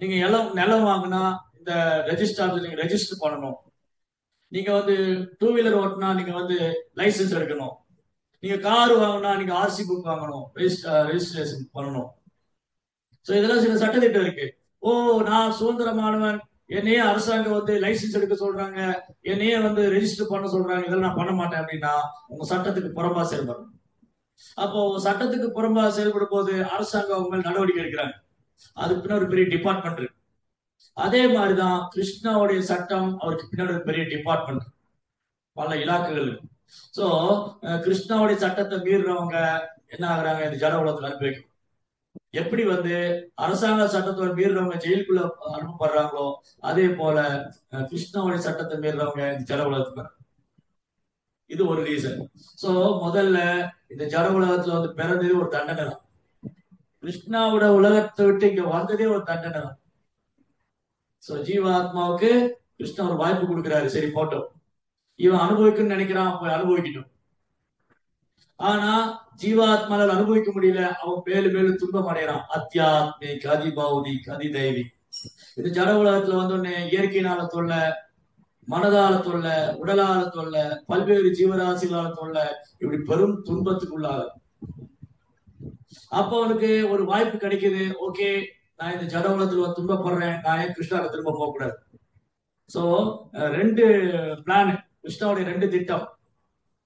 நீங்க நிலம் வாங்கினா இந்த ரெஜிஸ்டர் நீங்க ரெஜிஸ்டர் பண்ணணும். நீங்க வந்து 2 வீலர் ஓட்டினா நீங்க வந்து லைசன்ஸ் எடுக்கணும். நீங்க கார் வாங்கினா நீங்க ஆர்சி புக் வாங்கணும், ரெஜிஸ்ட்ரேஷன் பண்ணணும். சோ இதெல்லாம் சில சட்டத்திட்டம் இருக்கு. நான் சுதந்திரமானவன், என்னையே அரசாங்கம் வந்து லைசன்ஸ் எடுக்க சொல்றாங்க, என்னையே வந்து ரெஜிஸ்டர் பண்ண சொல்றாங்க, இதெல்லாம் நான் பண்ண மாட்டேன் அப்படின்னா உங்க சட்டத்துக்கு புறம்பா செயல்படும். அப்போ சட்டத்துக்கு புறம்பா செயல்படும் போது அரசாங்கம் அவங்க மேல் நடவடிக்கை எடுக்கிறாங்க. அதுக்கு பின்னாடி ஒரு பெரிய டிபார்ட்மெண்ட் இருக்கு. அதே மாதிரிதான் கிருஷ்ணாவுடைய சட்டம், அவருக்கு பின்னாடி ஒரு பெரிய டிபார்ட்மெண்ட், பல இலாக்குகள். சோ கிருஷ்ணாவுடைய சட்டத்தை மீறுறவங்க என்ன ஆகுறாங்க? இந்த ஜட உலகத்துல அனுப்பி வைக்கும். எப்படி அரசாங்க சட்டத்தை மீறவங்க ஜெயிலுக்குள்ள அனுப்பப்படுறாங்களோ அதே போல கிருஷ்ணாவுடைய சட்டத்தை மீறவங்க இந்த ஜட உலகத்துக்கு வராங்க. இது ஒரு ரீசன். சோ முதல்ல இந்த ஜட உலகத்துல பிறந்ததே ஒரு தண்டனை தான். கிருஷ்ணாவோட உலகத்தை விட்டு இங்க வந்ததே ஒரு தண்டனை தான். சோ ஜீவாத்மாவுக்கு கிருஷ்ணா ஒரு வாய்ப்பு கொடுக்கிறாரு. சரி போட்டோம், இவன் அனுபவிக்கணும்னு நினைக்கிறான், போய் அனுபவிக்கட்டும். ஆனா ஜீவாத்மால அனுபவிக்க முடியல, அவன் மேலும் மேலும் துன்பம் அடைகிறான். அத்தியாத்மிக், அதிபௌதிக், அதிதைவிக். இது ஜட உலகத்துல வந்தோடனே இயற்கையினால தொல்லை, மனதால தொல்லை, உடலால தொல்லை, பல்வேறு ஜீவராசிகளால தொல்லை, இப்படி பெரும் துன்பத்துக்குள்ளாக. அப்ப அவனுக்கு ஒரு வாய்ப்பு கிடைக்குது. ஓகே, நான் இந்த ஜட உலகத்துல துன்பப்படுறேன், நான் ஏன் கிருஷ்ணாவை திரும்ப போக கூடாது? சோ ரெண்டு பிளான், கிருஷ்ணாவுடைய ரெண்டு திட்டம்.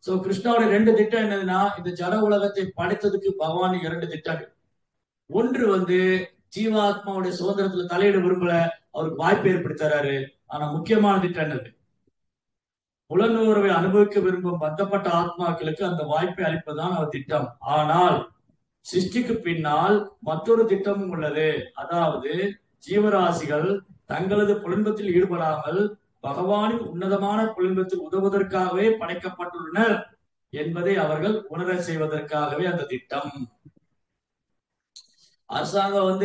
சோ கிருஷ்ணாவுடைய ரெண்டு திட்டம் என்னதுன்னா, இந்த ஜட உலகத்தை படைத்ததுக்கு பகவான் இரண்டு திட்டங்கள். ஒன்று ஜீவாத்மாவுடைய சுதந்திரத்துல தலையிட விரும்பல, அவருக்கு வாய்ப்பு ஏற்படுத்தி தராரு. ஆனா முக்கியமான திட்டம் என்னது? புலனுணர்வை அனுபவிக்க விரும்பும் பந்தப்பட்ட ஆத்மாக்களுக்கு அந்த வாய்ப்பை அளிப்பதுதான் அவர் திட்டம். ஆனால் சிருஷ்டிக்கு பின்னால் மற்றொரு திட்டமும் உள்ளது. அதாவது ஜீவராசிகள் தங்களது புலன்பத்தில் ஈடுபடாமல் பகவானின் உன்னதமான புலன்பத்தில் உதவுவதற்காகவே படைக்கப்பட்டுள்ளனர் என்பதை அவர்கள் உணர செய்வதற்காகவே அந்த திட்டம். அரசாங்கம்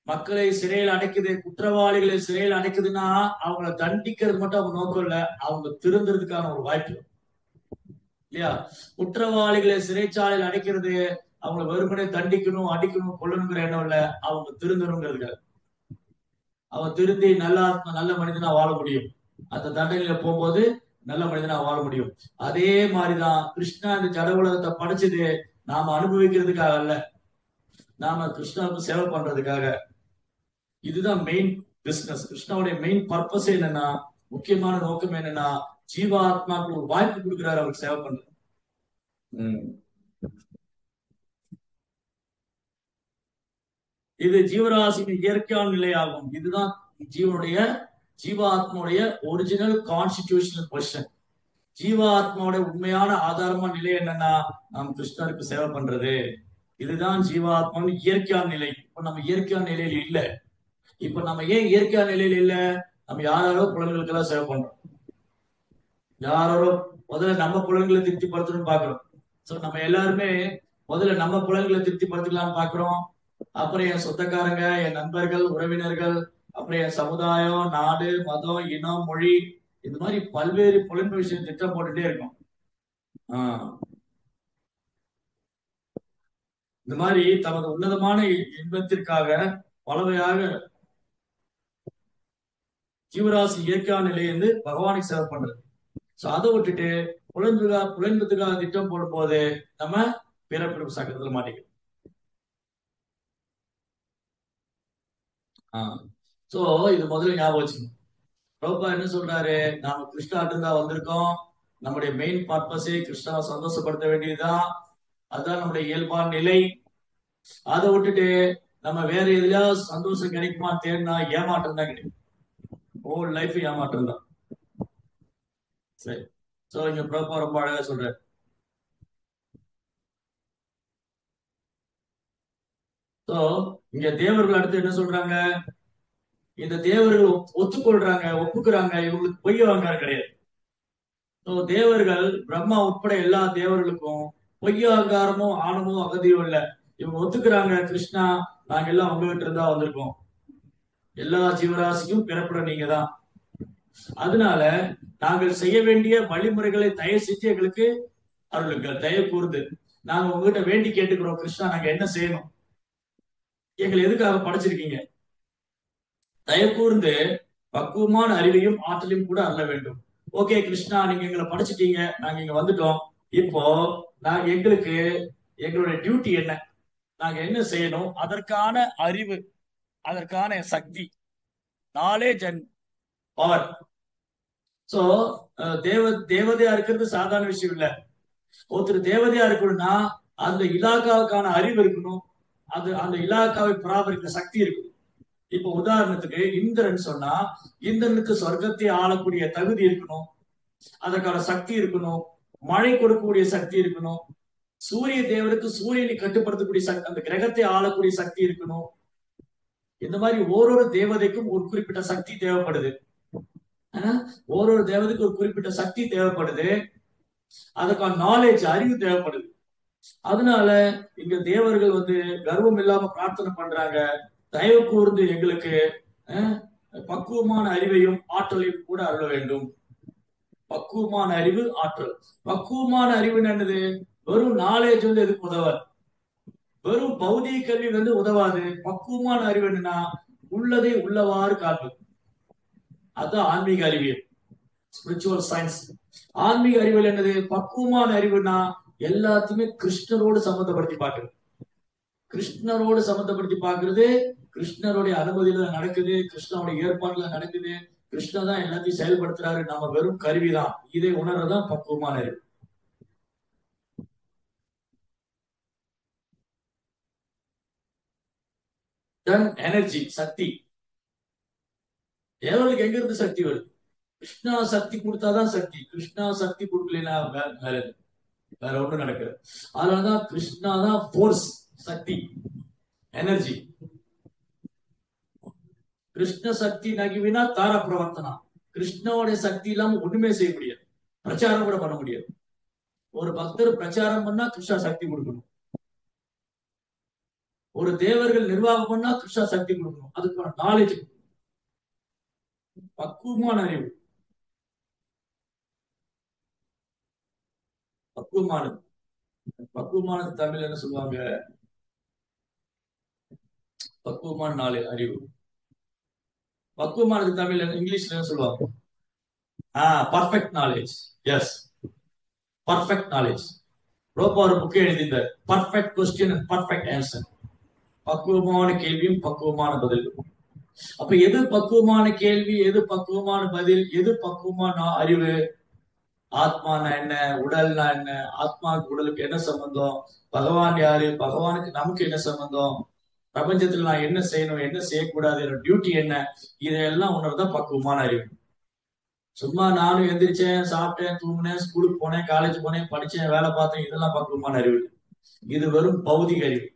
மக்களை சிறையில் அடைக்குது, குற்றவாளிகளை சிறையில் அடைக்குதுன்னா அவங்களை தண்டிக்கிறது மட்டும் அவங்க நோக்கம் இல்ல, அவங்க திருந்துறதுக்கான ஒரு வாய்ப்பு இல்லையா? குற்றவாளிகளை சிறைச்சாலையில் அடைக்கிறது அவங்களை வெறுமனே தண்டிக்கணும், அடிக்கணும், கொல்லணுங்கிற எண்ணம் இல்ல, அவங்க திருந்தணுங்கிறதுக்காக. அவன் திருந்தி நல்ல மனிதனா வாழ முடியும். அந்த தண்டனையில போகும்போது நல்ல மனிதனா வாழ முடியும். அதே மாதிரிதான் கிருஷ்ணா இந்த ஜட உலகத்தை படைச்சது நாம அனுபவிக்கிறதுக்காக அல்ல, நாம கிருஷ்ணாவுக்கு சேவை பண்றதுக்காக. இதுதான் மெயின் பிசினஸ். கிருஷ்ணாவுடைய மெயின் பர்பஸ் என்னன்னா, முக்கியமான நோக்கம் என்னன்னா, ஜீவாத்மாவுக்கு ஒரு வாய்ப்பு கொடுக்கிறாரு அவருக்கு சேவை பண்றது. இது ஜீவராசியின் இயற்கையான நிலையாகும். இதுதான் ஜீவாத்மாவுடைய ஒரிஜினல் கான்ஸ்டிடியூஷனல் கொஸ்டின். ஜீவாத்மாவுடைய உண்மையான ஆதாரமான நிலை என்னன்னா, நாம் கிருஷ்ணருக்கு சேவை பண்றது. இதுதான் ஜீவாத்மாவின் இயற்கையான நிலை. இப்ப நம்ம இயற்கையான நிலையில இல்ல. இப்ப நம்ம ஏன் இயற்கையான நிலையில இல்ல? நம்ம யாரோ புலன்களுக்கெல்லாம் சேவை பண்றோம். யாரோ முதல்ல நம்ம புலன்களை திருப்திப்படுத்தணும்னு பாக்குறோம். சோ நம்ம எல்லாருமே முதல்ல நம்ம புலன்களை திருப்திப்படுத்திக்கலாம்னு பாக்குறோம். அப்புறம் என் சொந்தக்காரங்க, என் நண்பர்கள், உறவினர்கள், அப்புறம் என் சமுதாயம், நாடு, மதம், இனம், மொழி, இந்த மாதிரி பல்வேறு புலன்பு விஷயம் திட்டம் போட்டுட்டே இருக்கும். இந்த மாதிரி தமது உன்னதமான இன்பத்திற்காக பலவையாக ஜீவராசி இயற்கையான நிலையிலிருந்து பகவானுக்கு சேவை பண்றது. சோ அதை விட்டுட்டு புலன்புக்காக திட்டம் போடும் போது நம்ம பிறப்பிறப்பு சக்கரத்துல மாட்டிக்கிறோம். சோ இது முதல்ல ஞாபகம் வச்சுக்கணும். பிரபுபா என்ன சொல்றாரு? நாம கிருஷ்ணாட்டு தான் வந்திருக்கோம். நம்முடைய மெயின் பர்பஸே கிருஷ்ணாவை சந்தோஷப்படுத்த வேண்டியதுதான். அதுதான் நம்முடைய இயல்பான நிலை. அதை விட்டுட்டு நம்ம வேற எதுலயாவது சந்தோஷம் கிடைக்குமா தேடினா ஏமாற்றம் தான் கிடைக்கும். ஹோல் லைஃப் ஏமாற்றம் தான். சரி, சோ இங்க பிரபுபா ரொம்ப அழகா சொல்றாரு. சோ இங்க தேவர்கள் அடுத்து என்ன சொல்றாங்க? இந்த தேவர்கள் ஒத்துக்கொள்றாங்க, ஒப்புக்குறாங்க, இவங்களுக்கு பொய் அகங்காரம் கிடையாது. தேவர்கள் பிரம்மா உட்பட எல்லா தேவர்களுக்கும் பொய் அகங்காரமும் ஆணமும் அகதியும் இல்ல. இவங்க ஒத்துக்கிறாங்க, கிருஷ்ணா நாங்க எல்லாம் உங்ககிட்ட இருந்தா வந்திருக்கோம், எல்லா ஜீவராசியும் பிறப்புற நீங்க தான். அதனால நாங்கள் செய்ய வேண்டிய வழிமுறைகளை தயவு செஞ்சு எங்களுக்கு அருளுங்கள், தயவு கூர்ந்து நாங்க உங்ககிட்ட வேண்டி கேட்டுக்கிறோம். கிருஷ்ணா நாங்க என்ன செய்யணும்? எங்களை எதுக்காக படைச்சிருக்கீங்க? தயவு கூர்ந்து பக்குவமான அறிவையும் ஆற்றலையும் கூட அருள வேண்டும். ஓகே கிருஷ்ணா, நீங்க எங்களை படைச்சிட்டீங்க, நாங்க இங்க வந்துட்டோம். இப்போ நாங்க எங்களுடைய டியூட்டி என்ன, நாங்க என்ன செய்யணும், அதற்கான அறிவு, அதற்கான சக்தி, நாலேஜ் அண்ட் பவர். சோ தேவதையா இருக்கிறது சாதாரண விஷயம் இல்ல. ஒருத்தர் தேவதையா இருக்கணும்னா அந்த இலாக்காவுக்கான அறிவு இருக்கணும், அந்த இலாக்காவை பராமரிக்கிற சக்தி இருக்கணும். இப்ப உதாரணத்துக்கு இந்திரன் சொன்னா, இந்திரனுக்கு சொர்க்கத்தை ஆளக்கூடிய தகுதி இருக்கணும், அதற்கான சக்தி இருக்கணும், மழை கொடுக்கக்கூடிய சக்தி இருக்கணும், சூரிய தேவனுக்கு சூரியனை கட்டுப்படுத்தக்கூடிய சக்தி, அந்த கிரகத்தை ஆளக்கூடிய சக்தி இருக்கணும். இந்த மாதிரி ஓரொரு தேவதைக்கும் ஒரு குறிப்பிட்ட சக்தி தேவைப்படுது. ஓரொரு தேவதைக்கும் ஒரு குறிப்பிட்ட சக்தி தேவைப்படுது. அதுக்கான நாலேஜ், அறிவு தேவைப்படுது. அதனால இங்க தேவர்கள் கர்வம் இல்லாம பிரார்த்தனை பண்றாங்க. தயவு கூர்ந்து எங்களுக்கு பக்குவமான அறிவையும் ஆற்றலையும் கூட அருள வேண்டும். பக்குவமான அறிவு, ஆற்றல். பக்குவமான அறிவு என்னது? வெறும் நாலேஜ் எதுக்கு உதவாது, வெறும் பௌதிக கல்வி உதவாது. பக்குவமான அறிவு என்னன்னா உள்ளதை உள்ளவாறு காட்டும். அதுதான் ஆன்மீக அறிவியல், ஸ்பிரிச்சுவல் சயின்ஸ். ஆன்மீக அறிவியல் என்னது? பக்குவமான அறிவுனா எல்லாத்தையுமே கிருஷ்ணரோடு சம்பந்தப்படுத்தி பார்க்கிறது. கிருஷ்ணரோடு சம்பந்தப்படுத்தி பார்க்கிறது. கிருஷ்ணருடைய அனுமதியில நடக்குது, கிருஷ்ணனுடைய ஏற்பாடுல நடக்குது. கிருஷ்ணர் தான் எல்லாத்தையும் செயல்படுத்துறாரு, நாம வெறும் கருவிதான். இதை உணர்றதான் பக்குவமான அறிவு. எனர்ஜி, சக்தி. தேவர்களுக்கு எங்க இருந்து சக்தி வருது? கிருஷ்ணா சக்தி கொடுத்தாதான் சக்தி. கிருஷ்ணா சக்தி கொடுக்கலனா வேற ஒண்ணும் நடக்குது. அதனாலதான் கிருஷ்ணா தான் போர்ஸ், சக்தி, எனர்ஜி. கிருஷ்ண சக்தி நகிவினா தார பிரவர்த்தனா. கிருஷ்ணோட சக்தி இல்லாம ஒண்ணுமே செய்ய முடியாது, பிரச்சாரம் கூட பண்ண முடியாது. ஒரு பக்தர் பிரச்சாரம் பண்ணா கிருஷ்ணா சக்தி கொடுக்கணும். ஒரு தேவர்கள் நிர்வாகம் பண்ணா கிருஷ்ணா சக்தி கொடுக்கணும். அதுக்கான நாலேஜ், பக்குவமான அறிவு. பக்குவமானது. பக்குவமானது தமிழ் என்ன சொல்லுவாங்க? பக்குவமான நாளே அறிவு. பக்குவமானது தமிழ் இங்கிலீஷ்ல என்ன சொல்லுவாங்க? Perfect knowledge. Yes, perfect knowledge. ரொம்ப ஒரு புக் எழுதியிருந்தார், perfect question and perfect answer. பக்குவமான கேள்வியும் பக்குவமான பதிலும். அப்ப எது பக்குவமான கேள்வி, எது பக்குவமான பதில், எது பக்குவமான அறிவு? ஆத்மானா என்ன, உடல்னா என்ன, ஆத்மாவுக்கு உடலுக்கு என்ன சம்பந்தம், பகவான் யாரு, பகவானுக்கு நமக்கு என்ன சம்பந்தம், பிரபஞ்சத்துல நான் என்ன செய்யணும், என்ன செய்யக்கூடாது, என்னோட டியூட்டி என்ன, இதெல்லாம் உணர்தான் பக்குவமான அறிவு. சும்மா நானும் எந்திரிச்சேன், சாப்பிட்டேன், தூங்கினேன், ஸ்கூலுக்கு போனேன், காலேஜ் போனேன், படிச்சேன், வேலை பார்த்தேன், இதெல்லாம் பக்குவமான அறிவு. இது வெறும் பௌதிக அறிவு.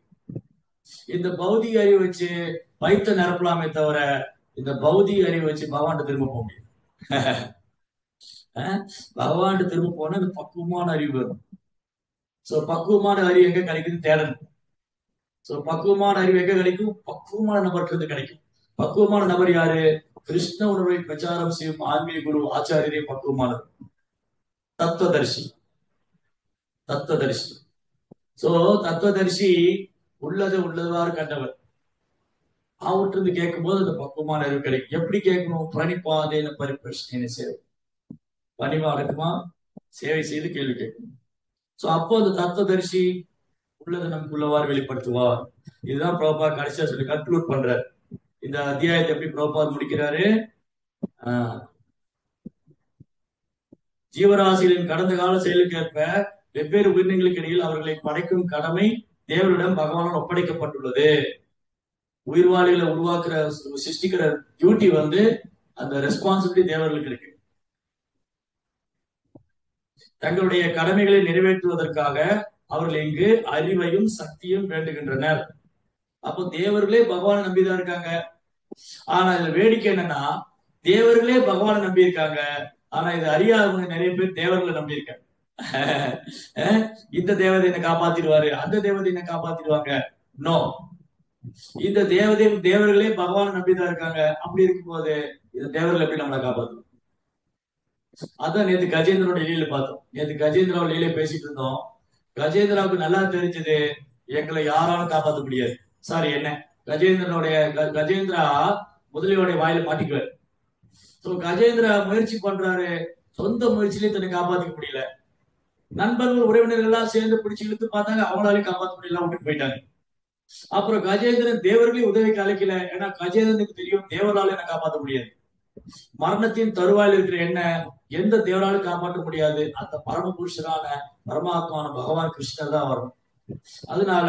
இந்த பௌதிக அறிவு வச்சு வயிற்ற நிரப்பலாமே தவிர இந்த பௌதிக அறிவு வச்சு பகவான் திரும்ப போக முடியும். பகவான் திரும்ப போனா இந்த பக்குவமான அறிவு வரும். சோ பக்குவமான அறிவு எங்க கிடைக்குதுன்னு தேடணும். சோ பக்குவமான அறிவு எங்க கிடைக்கும்? பக்குவமான நபர்கிட்ட இருந்து கிடைக்கும். பக்குவமான நபர் யாரு? கிருஷ்ண உணர்வை பிரச்சாரம் செய்யும் ஆன்மீக குரு ஆச்சாரியரே பக்குவமானவர், தத்துவதர்சி. தத்துவதர்சி. சோ தத்துவதர்சி உள்ளது உள்ளவாறு கண்டவர். அவற்றிருந்து கேட்கும் போது அந்த பக்குவமான அறிவு கிடைக்கும். எப்படி கேட்கணும்? பணிப்பாதையில பரிபிரஷ்னை சேவை, பணிவா அடக்கமா சேவை செய்து கேள்வி கேட்கணும். சோ அப்போ அந்த தத்துவதர்சி உள்ளது நமக்கு உள்ளவாறு வெளிப்படுத்துவார். இதுதான் பிரபா கடைசியா சொல்லி கன்க்ளூட் பண்றாரு. இந்த அத்தியாயத்தை எப்படி பிரபா முடிக்கிறாரு? ஜீவராசிகளின் கடந்த கால செயலுக்கு ஏற்ப வெவ்வேறு உயிரினங்களுக்கு இடையில் அவர்களை படைக்கும் கடமை தேவரிடம் பகவானால் ஒப்படைக்கப்பட்டுள்ளது. உயிர்வாளிகளை உருவாக்குற, சிருஷ்டிக்கிற டியூட்டி அந்த ரெஸ்பான்சிபிலிட்டி தேவர்களுக்கு இருக்கு. தங்களுடைய கடமைகளை நிறைவேற்றுவதற்காக அவர்கள் இங்கு அறிவையும் சக்தியும் வேண்டுகின்றனர். அப்போ தேவர்களே பகவானை நம்பிதான் இருக்காங்க. ஆனா இதுல வேடிக்கை என்னன்னா, தேவர்களே பகவானை நம்பி இருக்காங்க, ஆனா இது அறியாதவங்க நிறைய பேர் தேவர்களை நம்பி இருக்காங்க. இந்த தேவதை என்ன காப்பாத்திடுவாரு, அந்த தேவதை என்ன காப்பாத்திடுவாங்க. நோ, இந்த தேவர்களே பகவானை நம்பிதான் இருக்காங்க. அப்படி இருக்கும்போது இந்த தேவர்கள் எப்படி நம்மளை காப்பாத்தும்? அதான் நேத்து கஜேந்திரோட லீல பார்த்தோம். நேத்து கஜேந்திராவோட லீலை பேசிட்டு இருந்தோம். கஜேந்திராவுக்கு நல்லா தெரிஞ்சது, எங்களை யாராலும் காப்பாற்ற முடியாது. சாரி, என்ன கஜேந்திரா முதலியோடைய வாயில மாட்டிக்குவார். கஜேந்திரா முயற்சி பண்றாரு, சொந்த முயற்சியிலே தன்னை காப்பாத்திக்க முடியல. நண்பர்கள் உறவினர்கள் எல்லாம் சேர்ந்து பிடிச்சு இழுத்து பார்த்தாங்க, அவங்களாலையும் காப்பாற்ற முடியல, விட்டுட்டு போயிட்டாங்க. அப்புறம் கஜேந்திரன் தேவர்களையும் உதவிக்கு அழைக்கல. ஏன்னா கஜேந்திரனுக்கு தெரியும், தேவரால என்ன காப்பாற்ற முடியாது. மரணத்தின் தருவாயில் இருக்கிற என்ன எந்த தேவராலும் காப்பாற்ற முடியாது. அந்த பரம புருஷரான பரமாத்மான பகவான் கிருஷ்ணர் தான் வரும். அதனால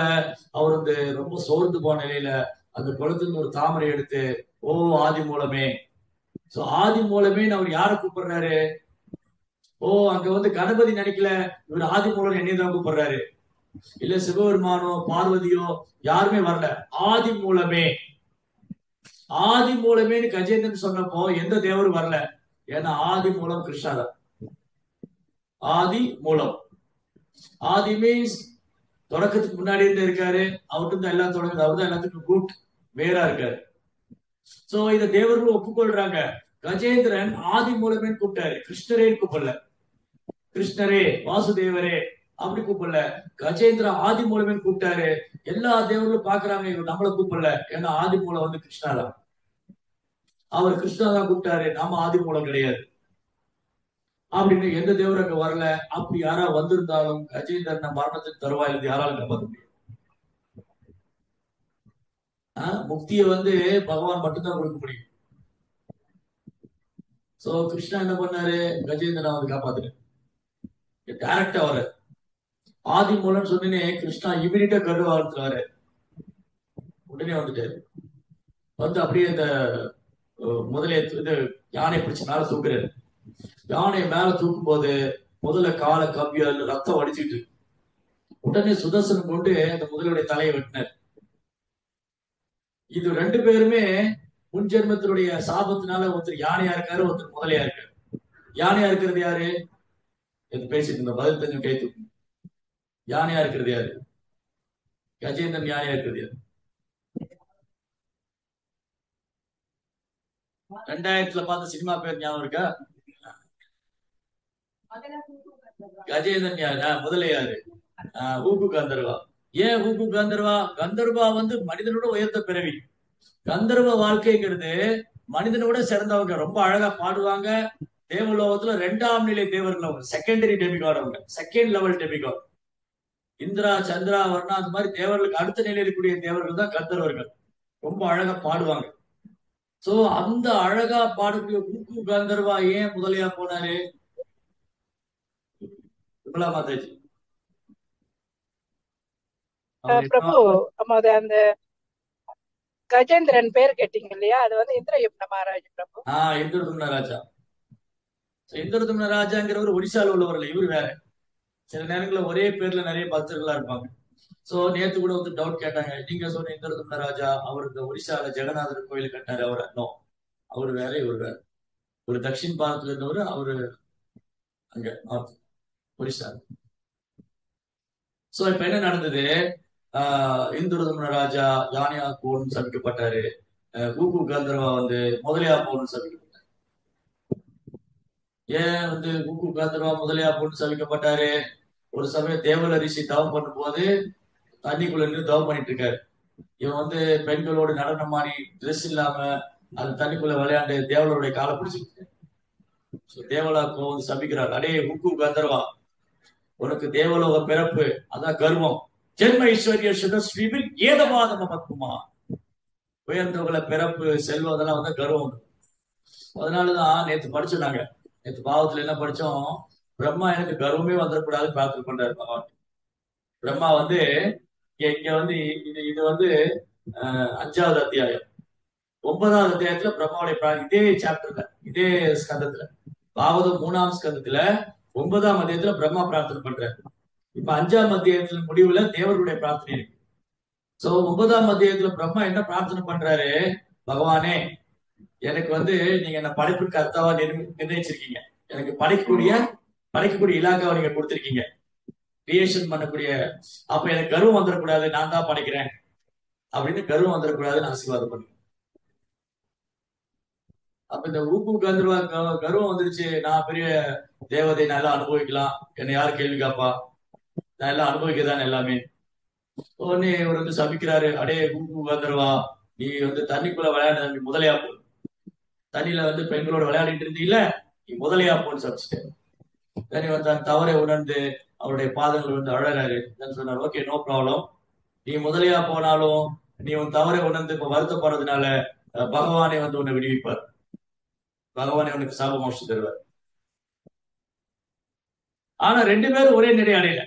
அவர் ரொம்ப சோர்ந்து போன நிலையில அந்த குளத்துல ஒரு தாமரை எடுத்து, ஓ ஆதி மூலமே, சோ ஆதி மூலமே அவர் யாரை கூப்பிடுறாரு? ஓ அங்க கணபதி நினைக்கல, இவர் ஆதி மூலம் என்னையதான் கூப்பிடுறாரு. இல்ல சிவபெருமானோ பார்வதியோ யாருமே வரல. ஆதி மூலமே, ஆதி மூலமேன்னு கஜேந்திரன் சொன்னப்போ எந்த தேவரும் வரல. ஏன்னா ஆதி மூலம் கிருஷ்ணா தான். ஆதி மூலம், ஆதி மீன்ஸ் தொடக்கத்துக்கு முன்னாடி இருந்து இருக்காரு. அவர்கிட்ட தான் எல்லாம் தொடங்குது. அவர் தான் எல்லாத்துக்கும் ரூட், வேறா இருக்காரு. சோ இத தேவர்கள் ஒப்புக்கொள்றாங்க. கஜேந்திரன் ஆதி மூலமேன்னு கூப்பிட்டாரு, கிருஷ்ணரே கூப்பிடல. கிருஷ்ணரே, வாசுதேவரே அப்படி கூப்பிடல. கஜேந்திர ஆதி மூலமே கூப்பிட்டாரு. எல்லா தேவர்களும் பாக்குறாங்க, இவர் நம்மள கூப்பிடல. ஏன்னா ஆதி மூலம் வந்து கிருஷ்ணா தான். அவர் கிருஷ்ணா தான் கூப்பிட்டாரு, நாம ஆதி மூலம் கிடையாது அப்படின்னு எந்த தேவர் அங்க வரல. அப்படி யாரா வந்திருந்தாலும் கஜேந்திரன் மரணத்துக்கு தருவாயிலிருந்து யாராலும் காப்பாற்ற முடியும். முக்தியை வந்து பகவான் மட்டும்தான் கொடுக்க முடியும். சோ கிருஷ்ணா என்ன பண்ணாரு, கஜேந்திரன் வந்து காப்பாத்துரு டைரக்டா வர. ஆதி மூலம் சொன்னே கிருஷ்ணா இமீடியட்டா கருவாரத்துறாரு, உடனே வந்துட்டாரு. வந்து அப்படியே இந்த முதலே இது யானை பிடிச்ச மேல தூக்குறாரு. யானை மேல தூக்கும் போது முதல்ல காலை கவ்வியால் ரத்தம் வடிச்சிட்டு, உடனே சுதர்சனம் கொண்டு அந்த முதலுடைய தலையை வெட்டினார். இது ரெண்டு பேருமே முன் ஜென்மத்தினுடைய சாபத்தினால ஒருத்தர் யானையா இருக்காரு, ஒருத்தர் முதலையா இருக்காரு. யானையா இருக்கிறது யாரு? பேசிட்டு இருந்த பதில் தெரிஞ்சு கை தூக்கும். யானையா இருக்கிறது யாரு? கஜேந்திரன். யானையா இருக்கிறது யாரு? 2000 பார்த்த சினிமா பேர் ஞாபகம் இருக்கா? கஜேந்திரன் யாரு? முதல்ல யாரு? ஊக்கு கந்தர்வா. ஏன் ஊக்கு கந்தர்வா? கந்தர்வா வந்து மனிதனோட உயர்ந்த பிறவி. கந்தர்வ வாழ்க்கைங்கிறது மனிதனோட சிறந்தவங்க, ரொம்ப அழகா பாடுவாங்க. தேவலோகத்துல 2ஆம் நிலை தேவர்கள் அவங்க, செகண்டரி டெமிகாட், அவங்க second level demigod. Indira, Chandra, Varna அந்த மாதிரி தேவர்களுக்கு அடுத்த நிலையில் இருக்கக்கூடிய தேவர்கள் தான் கந்தர்வர்கள். ரொம்ப அழகா பாடுவாங்க. சோ அந்த அழகா பாடக்கூடிய ஊக்கு கந்தர்வா ஏன் முதலியா போனாரு? விமலா மாதாஜி பிரபு, அந்த கஜேந்திரன் பேர் கேட்டீங்க இல்லையா, அது வந்து இந்திரயும்ன மகாராஜா பிரபு. இந்திரதும்ன ராஜா. இந்திரதும்ன ராஜாங்கிறவர் ஒடிசால உள்ளவர்கள், இவர் வேற. சில நேரங்களில் ஒரே பேர்ல நிறைய பக்தர்களா இருப்பாங்க. சோ நேத்து கூட வந்து டவுட் கேட்டாங்க, நீங்க சொன்ன இந்திரதும்ன ராஜா அவர் இந்த ஒடிசால ஜெகநாதர் கோயில் கட்டாரு, அவர் நோ, அவர் வேற இவர் வேற. ஒரு தட்சின் பாரத்ல இருந்தவர், அவரு அங்க ஒடிசா. சோ இப்ப என்ன நடந்தது? இந்துரதும்ன ராஜா யானையா போன்னு சபிக்கப்பட்டாரு. கூகு கந்தர்வா வந்து முதலியா போன்னு சபிக்கப்பட்டாரு. ஏன் வந்து கூகு கந்தர்வா முதலியா போன்னு சபிக்கப்பட்டாரு? ஒரு சமயம் தேவல ரிஷி தவம் பண்ணும் போது தண்ணிக்குள்ள நின்று தவம் பண்ணிட்டு இருக்காரு. இவன் வந்து பெண்களோடு நடனமாடி ட்ரெஸ் இல்லாம அந்த தண்ணிக்குள்ள விளையாண்டு தேவலருடைய காலை பிடிச்சிருக்கு. தேவலா வந்து சபிக்கிறார், அடே கூகு கந்தர்வா, உனக்கு தேவலோக பிறப்பு அதான் கர்வம். ஜென்ம ஐஸ்வர்ய சுதஸ்ரீவில் ஏதவாதம் மமக்குமா, உயர்ந்தவங்களை பிறப்பு செல்வம் அதெல்லாம் வந்து கர்வம். அதனாலதான் நேத்து படிச்சோம், நேத்து பாவத்துல என்ன படிச்சோம்? பிரம்மா எனக்கு கர்வமே வந்துடக்கூடாது பிரார்த்தனை பண்றாரு பகவான். பிரம்மா வந்து இங்க வந்து இது வந்து 5வது அத்தியாயம். 9வது அத்தியாயத்துல பிரம்மாவுடைய இதே சாப்டர்ல, இதே ஸ்கந்தத்துல, பாவதம் 3ஆம் ஸ்கந்தத்துல 9ஆம் அத்தியாயத்துல பிரம்மா பிரார்த்தனை பண்றாரு. இப்ப 5ஆம் அத்தியாயத்துல முடிவுல தேவருடைய பிரார்த்தனை இருக்கு. சோ 9ஆம் அத்தியாயத்துல பிரம்மா என்ன பிரார்த்தனை பண்றாரு? பகவானே, எனக்கு வந்து நீங்க என்ன படைப்புக்கு அர்த்தாவா நிர்ணயிச்சிருக்கீங்க. எனக்கு படைக்கக்கூடிய இலாக்காவை நீங்க கொடுத்திருக்கீங்க, கிரியேஷன் பண்ணக்கூடிய. அப்ப எனக்கு கர்வம் வந்துடக்கூடாது, நான் தான் படைக்கிறேன் அப்படின்னு கர்வம் வந்துடக்கூடாதுன்னு ஆசீர்வாதம் பண்ணு. அப்ப இந்த ஊக்கு கந்தர்வா கர்வம் வந்துருச்சு, நான் பெரிய தேவதை, நல்லா அனுபவிக்கலாம், என்னை யாரு கேள்வி காப்பா, நான் எல்லாம் அனுபவிக்கதான் எல்லாமே. உடனே இவர் வந்து சபிக்கிறாரு, அடே ஊக்கு கந்தர்வா, நீ வந்து தண்ணிக்குள்ள விளையாட முதலையா போ, தண்ணியில வந்து பெண்களோட விளையாடிட்டு இருந்தீங்கல்ல, நீ முதலையா போன்னு சபிச்சிட்டேன். தனி வந்து தன் தவறை உணர்ந்து அவருடைய பாதங்கள் வந்து அழறாரு. சொன்னார், ஓகே நோ ப்ராப்ளம், நீ முதலையா போனாலும் நீ உன் தவறை உணர்ந்து இப்ப வருத்தப்படுறதுனால பகவானே வந்து உன்னை விடுவிப்பார், பகவானே உனக்கு சாப மோட்சம் தருவார். ஆனா 2 பேரும் ஒரே நிலை அடையல.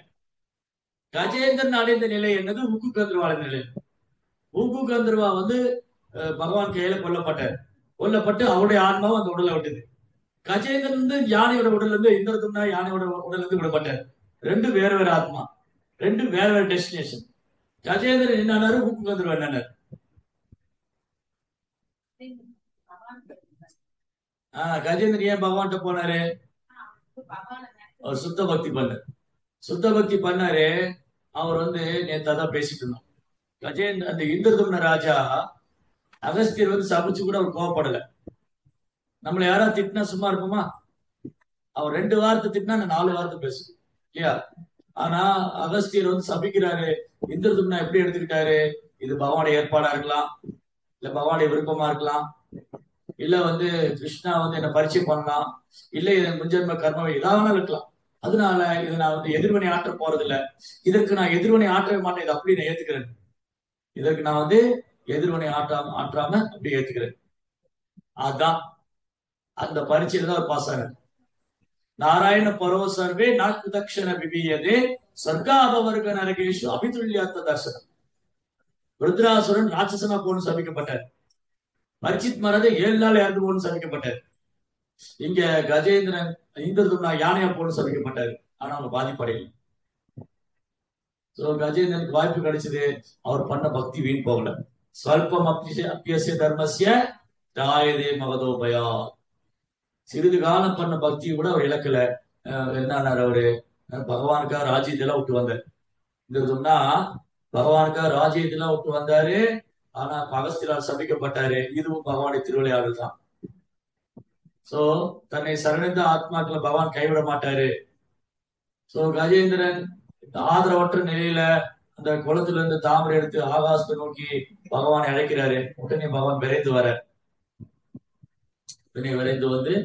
கஜேந்திரன் அடைந்த நிலை என்னது? ஊக்கு கந்தர்வா நிலை. ஊக்கு கந்தர்வா வந்து பகவான் கையில கொல்லப்பட்டு அவருடைய ஆன்மாவும் அந்த உடலை விட்டது. கஜேந்திரன் வந்து யானையோட உடல் இருந்து, இந்திரதும்னா யானையோட உடல் இருந்து விடப்பட்டார். 2 வேற வேற ஆத்மா. ரெண்டும் வேற வேற டெஸ்டினேஷன். கஜேந்திரன் என்னாரு, ஹூக்கு கந்தர்வா என்னாரு? கஜேந்திரன் ஏன் பகவான்கிட்ட போனாரு? அவர் சுத்த பக்தி பண்ணாரு. சுத்த பக்தி பண்ணாரு. அவர் நேத்து அதான் பேசிட்டு இருந்தோம். அந்த இந்திரதும்ன ராஜா அகஸ்தியர் சபிச்சு கூட அவர் கோவப்படல. நம்மள யாராவது திட்டினா சும்மா இருப்போமா? அவர் 2 வார்த்தை திட்டினா 4 வார்த்தை பேசும் இல்லையா? ஆனா அகஸ்தியர் சபிக்கிறாரு. இந்திரதும்னா எப்படி எடுத்துக்கிட்டாரு? இது பகவானுடைய ஏற்பாடா இருக்கலாம், இல்ல பகவானுடைய விருப்பமா இருக்கலாம், இல்ல கிருஷ்ணா என்ன பரிச்சயம் பண்ணலாம், இல்ல இதன் முன்ஜென்ம கர்மம் ஏதாவது இருக்கலாம். அதனால இதை நான் எதிர்வினை ஆற்ற போறது இல்ல. இதற்கு நான் எதிர்வினை ஆற்றவே மாட்டேன். இதை அப்படி நான் ஏத்துக்கிறேன். இதற்கு நான் எதிர்வினை ஆற்றாம அப்படி ஏத்துக்கிறேன். அதான் அந்த பரீட்சையில தான் பாஸ் ஆக. நாராயண பரவ சர்வே நாக்கு தக்ஷண விபியதே சர்க்காபவர்க நரகேஷு அபிதுல்யாத்த தர்சனம். ருத்ராசுரன் ராட்சசனா போன்னு சபிக்கப்பட்டார். பரிச்சித் மரதை 7 நாள் இறந்து போன்னு சபிக்கப்பட்டார். இங்க கஜேந்திரன் இந்திரதும்னா யானையா போன்னு சபிக்கப்பட்டாரு. ஆனா அவங்க பாதிப்படையில். கஜேந்திரனுக்கு வாய்ப்பு கிடைச்சது. அவர் பண்ண பக்தி வீண் போகல. ஸ்வல்பம் அப்பியசிய தர்மசிய தாயதே மகதோபயா. சிறிது காலம் பண்ண பக்தியை கூட அவர் இழக்கல. என்னாரு அவரு? பகவானுக்கா ராஜ்யத்தெல்லாம் விட்டு வந்தார். இந்திரதும்னா பகவானுக்கா ராஜ்யத்தெல்லாம் விட்டு வந்தாரு. ஆனா அகஸ்தியரால் சபிக்கப்பட்டாரு. இதுவும் பகவானுடைய திருவிளையாடல் தான். சோ தன்னை சரணடைந்த ஆத்மாக்களை பகவான் கைவிட மாட்டாரு. சோ கஜேந்திரன் ஆதரவற்ற நிலையில அந்த குளத்துல இருந்து தாமரை எடுத்து ஆகாசத்தை நோக்கி பகவானை அழைக்கிறாரு. உடனே பகவான் விரைந்து வர. உடனே விரைந்து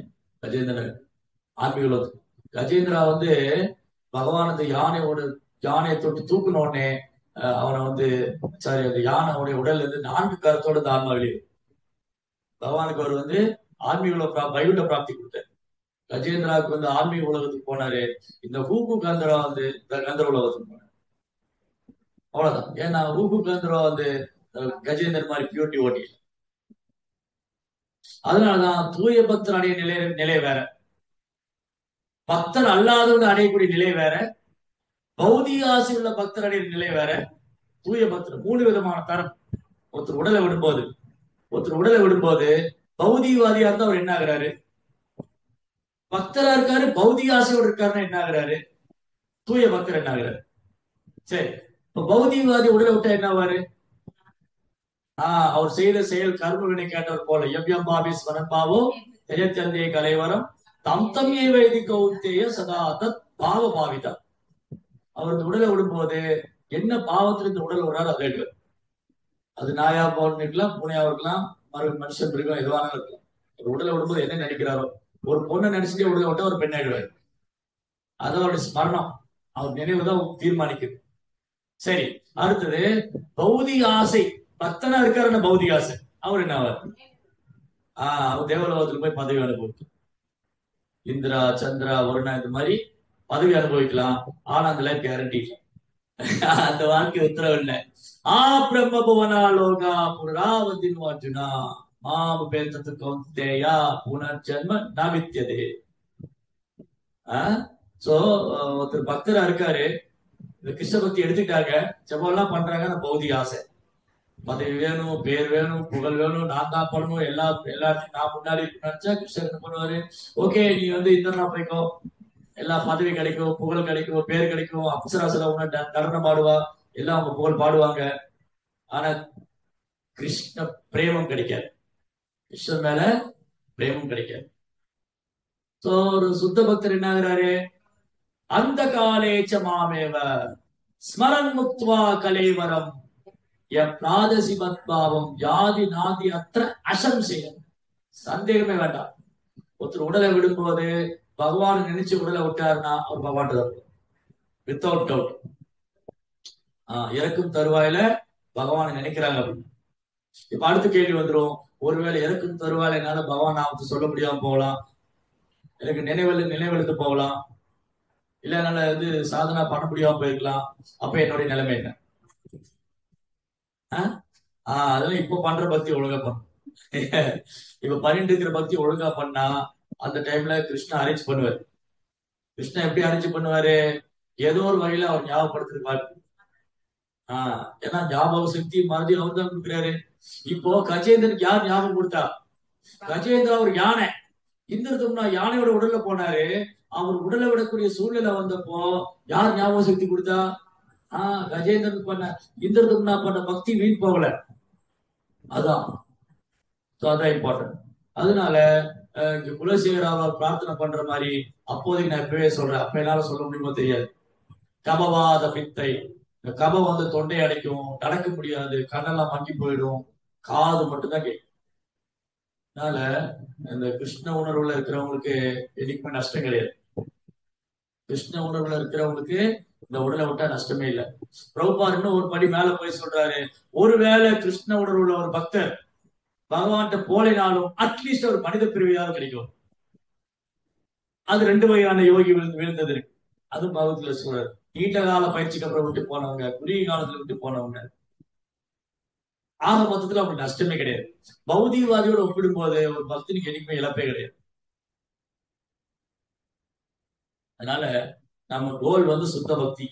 கஜேந்திரன் ஆன்மீக கஜேந்திரா பகவான் அந்த யானையை தொட்டு தூக்குன உடனே அவனை சாரி அந்த யானையோடைய உடல்ல இருந்து 4 கருத்தோட இந்த ஆன்மா வெளியே. பகவானுக்கு அவர் ஆன்மீக வைகுண்ட பிராப்தி கொடுத்தார். கஜேந்திராவுக்கு ஆன்மீக உலகத்துக்கு போனாரு. இந்த ஹூக்கு கந்தரா கந்தர உலகத்துக்கு போனார். அவ்வளவுதான். ஏன்னா ஹூக்கு கந்தரா கஜேந்திர மாதிரி பியூட்டி ஓட்டி. அதனாலதான் தூய பக்தர் அடைய நிலை வேற, பக்தர் அல்லாதவங்க அடையக்கூடிய நிலை வேற, பௌதிக ஆசை உள்ள பக்தர் அடைய நிலை வேற, தூய பக்தர் 3 விதமான தரம். ஒருத்தர் உடலை விடும்போது பௌதிகவாதியா இருந்தா அவர் என்ன ஆகுறாரு? பக்தரா இருக்காரு. பௌதிக ஆசையோடு இருக்காருன்னா என்ன ஆகுறாரு? தூய பக்தர் என்ன ஆகுறாரு? சரி, இப்ப பௌதிகவாதி உடலை விட்டா என்ன ஆவாரு? அவர் செய்த செயல் கர்மவினை கேட்டவர் போல எவ்யம் பாபிஸ் வனப்பாவோ எஜச்சந்தே கலைவரம் தம் தம்யே வைதி கௌத்தேய சதா தத் பாவ பாவிதா. அவர் இந்த உடலை விடும்போது என்ன பாவத்தில் இந்த உடல் விடுறாரு அதை எடுக்கிறார். அது நாயா போன்னு இருக்கலாம், பூனையா இருக்கலாம், மனுஷன் இருக்கலாம், எதுவான இருக்கலாம். ஒரு உடலை விடும்போது என்ன நினைக்கிறாரோ, ஒரு பொண்ணை நினைச்சுட்டே உடலை விட்டா ஒரு பெண் ஆயிடுவாரு. அது அவருடைய ஸ்மரணம், அவர் நினைவுதான் தீர்மானிக்குது. சரி, அடுத்தது பௌதிக ஆசை. பக்தனா இருக்காருன்னா பௌதிக ஆசை, அவர் என்ன ஆவார்? அவர் தேவலோகத்துக்கு போய் பதவி அனுபவிக்கும். இந்திரா, சந்திரா, வருணா இந்த மாதிரி பதவி அனுபவிக்கலாம். ஆனா அந்த லைஃப் கேரண்டி, அந்த வாழ்க்கை உத்தரவு இல்லை. பிரம்ம புவனா லோகா புனராவதின் அர்ஜுனா மாம் பேதத்து கௌந்தேயா புனர்ஜன்ம நவித்யதே. சோ ஒருத்தர் பக்தரா இருக்காரு, இந்த கிருஷ்ண பக்தி எடுத்துக்கிட்டாங்க, செவ்வெல்லாம் பண்றாங்க. பௌதிக ஆசை, பதவி வேணும், பேர் வேணும், புகழ் வேணும், நான் தான் பண்ணணும், எல்லாத்தையும் நான் முன்னாடி நினைச்சா கிருஷ்ணன் பண்ணுவாரு. ஓகே, நீ இந்த போய்க்கோ, எல்லா பதவி கிடைக்கும், புகழ் கிடைக்கும், பேர் கிடைக்கும், அப்சராசுல நடனம் பாடுவா, எல்லாம் அவங்க புகழ் பாடுவாங்க. ஆனா கிருஷ்ண பிரேமம் கிடைக்காது, கிருஷ்ணன் மேல பிரேமம் கிடைக்காது. சோ ஒரு சுத்த பக்தர் என்ன ஆகுறாரு? அந்த காலேச்ச மாமேவ ஸ்மரன் முக்த்வா கலேவரம் பிராதசி பத்பாவம் யாதி நாதி அத்த அசம்சயம். சந்தேகமே வேண்டாம். ஒருத்தர் உடலை விடும்போது பகவான் நினைச்சு உடலை விட்டாருன்னா அவர் பகவான் தான், வித்தவுட் டவுட். இறக்கும் தருவாயில பகவான் நினைக்கிறாங்க அப்படின்னு. இப்ப அடுத்த கேள்வி வந்துடும். ஒருவேளை இறக்கும் தருவாயில என்னால பகவான் நாமத்தை சொல்ல முடியாம போகலாம், எனக்கு நினைவெழுத்து போகலாம், இல்ல என்னால சாதனா பண்ண முடியாம போயிருக்கலாம். அப்ப என்னுடைய நிலைமை என்ன? அதெல்லாம் இப்ப பண்ற பக்தி ஒழுங்கா பண்ணும். இப்ப பண்ணிட்டு இருக்கிற பக்தி ஒழுங்கா பண்ணா அந்த டைம்ல கிருஷ்ணா அரேஞ்ச் பண்ணுவாரு. கிருஷ்ணா எப்படி அரேஞ்ச் பண்ணுவாரு? ஏதோ ஒரு வகையில அவர் ஞாபகப்படுத்திருப்பார். ஏன்னா ஞாபக சக்தி மறுபடியும் அவர் தான் கொடுக்குறாரு. இப்போ கஜேந்திரனுக்கு யார் ஞாபகம் கொடுத்தா? கஜேந்திரா ஒரு யானை. இந்திரதும்னா யானையோட உடல்ல போனாரு. அவர் உடலை விடக்கூடிய சூழ்நிலை வந்தப்போ யார் ஞாபக சக்தி கொடுத்தா? கஜேந்திரன் பண்ண, இந்திரதும்னா பண்ண பக்தி வீண் போகல. அதான் அதான் இம்பார்ட்டன்ட். அதனால இங்க குலசேகராவால் பிரார்த்தனை பண்ற மாதிரி அப்போதைக்கு நான் எப்பவே சொல்றேன். அப்ப என்னால சொல்ல முடியுமோ தெரியாது. கபவாத பித்தை, இந்த கபம் வந்து தொண்டை அடைக்கும், நடக்க முடியாது, கண்ணெல்லாம் மங்கி போயிடும், காது மட்டும்தான் கேட்கும். அதனால இந்த கிருஷ்ண உணர்வுல இருக்கிறவங்களுக்கு என்னைக்குமே நஷ்டம் கிடையாது. கிருஷ்ண உணர்வுல இருக்கிறவங்களுக்கு இந்த உடலை விட்டா நஷ்டமே இல்லை. பிரபுபார் இன்னும் ஒரு படி மேல போய் சொல்றாரு, ஒருவேளை கிருஷ்ண உணர்வுள்ள ஒரு பக்தர் பகவான்கிட்ட போலினாலும் அட்லீஸ்ட் ஒரு மனித பிரிவையாவது கிடைக்கும். அது 2 வகையான யோகி விழுந்தது இருக்கு. அது பகவத்ல சொல்றாரு. நீண்ட கால பயிற்சிக்கு அப்புறம் விட்டு போனவங்க, குறுகிய காலத்துல விட்டு போனவங்க, ஆக மொத்தத்துல அவங்களுக்கு நஷ்டமே கிடையாது. பௌதிகவாதியோட ஒப்பிடும் போது ஒரு பக்தனுக்கு என்னைக்குமே இழப்பே கிடையாது. அதனால நம்ம கோல் வந்து சுத்த பக்தி.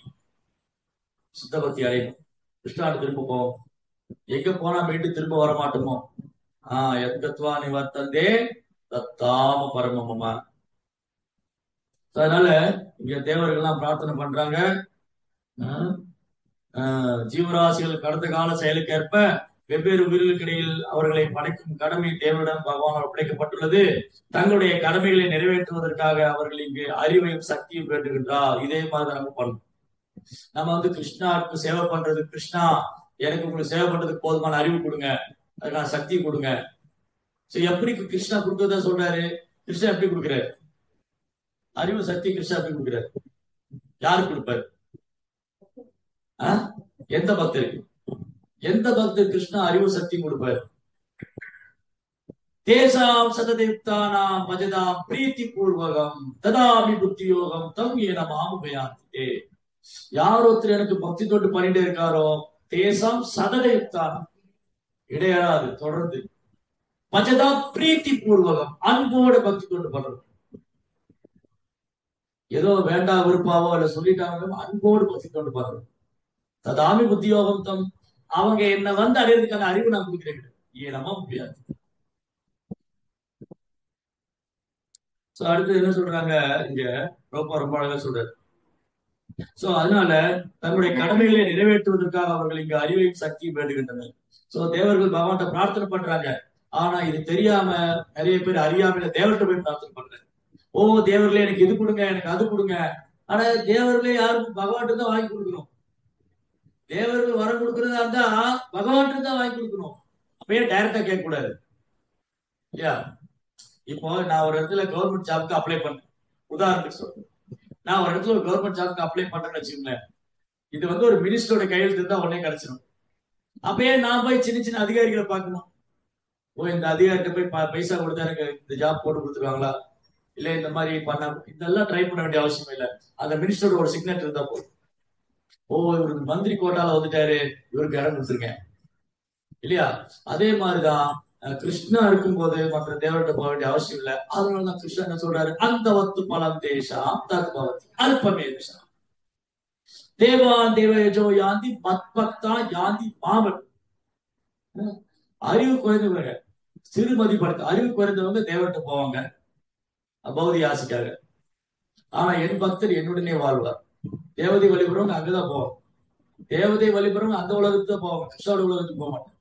சுத்த பக்தி அடையணும். கிருஷ்ணாடு திரும்ப போவோம். எங்க போனா மீண்டும் திரும்ப வர மாட்டோமோ. எத்கத்வா நிவர்த்தந்தே தத்தாம பரமமமா. அதனால இங்க தேவர்கள்லாம் பிரார்த்தனை பண்றாங்க. ஜீவராசிகள் கடந்த கால செயலுக்கேற்ப வெவ்வேறு உயிர்களுக்கு இடையில் அவர்களை படைக்கும் கடமை தேவனிடம் பகவான் ஒப்படைக்கப்பட்டுள்ளது. தங்களுடைய கடமைகளை நிறைவேற்றுவதற்காக அவர்கள் இங்கு அறிவையும் சக்தியும் வேண்டுகின்றார். இதே மாதிரி நம்ம பண்ணணும். நம்ம வந்து கிருஷ்ணாவுக்கு சேவை பண்றது, கிருஷ்ணா எனக்கு உங்களுக்கு சேவை பண்றதுக்கு போதுமான அறிவு கொடுங்க, அதுக்கான சக்தி கொடுங்க. எப்படி கிருஷ்ணா கொடுக்கறதா சொல்றாரு? கிருஷ்ணா எப்படி கொடுக்குறாரு? அறிவு சக்தி கிருஷ்ணா எப்படி கொடுக்குறாரு? யாரு கொடுப்பாரு? எந்த பக்தருக்கு? எந்த பக்தர் கிருஷ்ணா அறிவு சக்தி கொடுப்பார்? தேசாம் சததேப்தானாம் பஜதாம் பிரீத்தி பூர்வகம் ததாமி புத்தி யோகம் தம் என மாமுபயாந்தே. யார் ஒருத்தர் எனக்கு பக்தி தொட்டு பண்ணிட்டே இருக்காரோ, தேசாம் சததேப்தானம், இடையறாது தொடர்ந்து, பஜதா பிரீத்தி பூர்வகம், அன்போட பக்தி தொட்டு பண்றது. ஏதோ வேண்டா விருப்பாவோ இல்ல சொல்லிட்டாங்க, அன்போடு பக்தி தொட்டு பண்றது. ததாமி புத்தி யோகம் தம், அவங்க என்ன வந்து அடையிறதுக்கான அறிவு நான் கொடுக்கிறேன். ஏனமா முடியாது. அடுத்து என்ன சொல்றாங்க இங்க, ரொம்ப அழகா சொல்றாரு. அதனால தன்னுடைய கடமைகளை நிறைவேற்றுவதற்காக அவர்கள் இங்கு அறிவையும் சக்தியும் வேண்டுகின்றனர். தேவர்கள் பகவான்கிட்ட பிரார்த்தனை பண்றாங்க. ஆனா இது தெரியாம நிறைய பேர் அறியாமையில தேவர்கிட்ட போய் பிரார்த்தனை பண்றாங்க. தேவர்களே எனக்கு இது கொடுங்க, எனக்கு அது கொடுங்க. ஆனா தேவர்களே யாருக்கும் பகவான்கிட்ட தான் வாங்கி கொடுக்கணும். தேவர்கள் வரம் கொடுக்கறதா இருந்தா பகவான்கிட்ட தான் வாங்கி கொடுக்கணும். அப்பயே டைரக்டா கேட்க கூடாது இல்லையா? இப்போ நான் ஒரு இடத்துல கவர்மெண்ட் ஜாப்க்கு அப்ளை பண்ணேன். உதாரணத்துக்கு சொல்றேன், நான் ஒரு இடத்துல ஒரு கவர்மெண்ட் ஜாப்க்கு அப்ளை பண்றேன்னு வச்சுக்கோங்களேன். இது வந்து ஒரு மினிஸ்டரோட கையெழுத்து இருந்தா உடனே கிடைச்சிடும். அப்பயே நான் போய் சின்ன சின்ன அதிகாரிகளை பார்க்கணும். இந்த அதிகாரிகிட்ட போய் பைசா கொடுத்தா எனக்கு இந்த ஜாப் போட்டு கொடுத்துருவாங்களா, இல்ல இந்த மாதிரி பண்ண, இதெல்லாம் ட்ரை பண்ண வேண்டிய அவசியம் இல்லை. அந்த மினிஸ்டரோட ஒரு சிக்னேச்சர் இருந்தா போதும். இவருக்கு மந்திரி கோட்டால வந்துட்டாரு, இவருக்கு இடம் கொடுத்துருக்கேன் இல்லையா? அதே மாதிரிதான் கிருஷ்ணா இருக்கும்போது மற்ற தேவர்கிட்ட போக வேண்டிய அவசியம் இல்லை. அதனாலதான் கிருஷ்ணா என்ன சொல்றாரு, அந்த வத்து பலம் தேசம் தத்பவதி அல்பமே தேசம் தேவான் தேவயஜோ யாந்தி மத்பக்தா யாந்தி மாமன். அறிவு குறைந்தவங்க, சிறு மதிப்படுத்த அறிவு குறைந்தவங்க தேவர்கிட்ட போவாங்க பௌதி ஆசைக்காக. ஆனா என் பக்தர் என்னுடனே வாழ்வார். தேவதை வழிபடுறவங்க அங்கதான் போவாங்க. தேவதை வழிபடுறவங்க அந்த உலகத்துக்கு தான் போவாங்க, கிருஷ்ணோட உலகத்துக்கு போக மாட்டாங்க.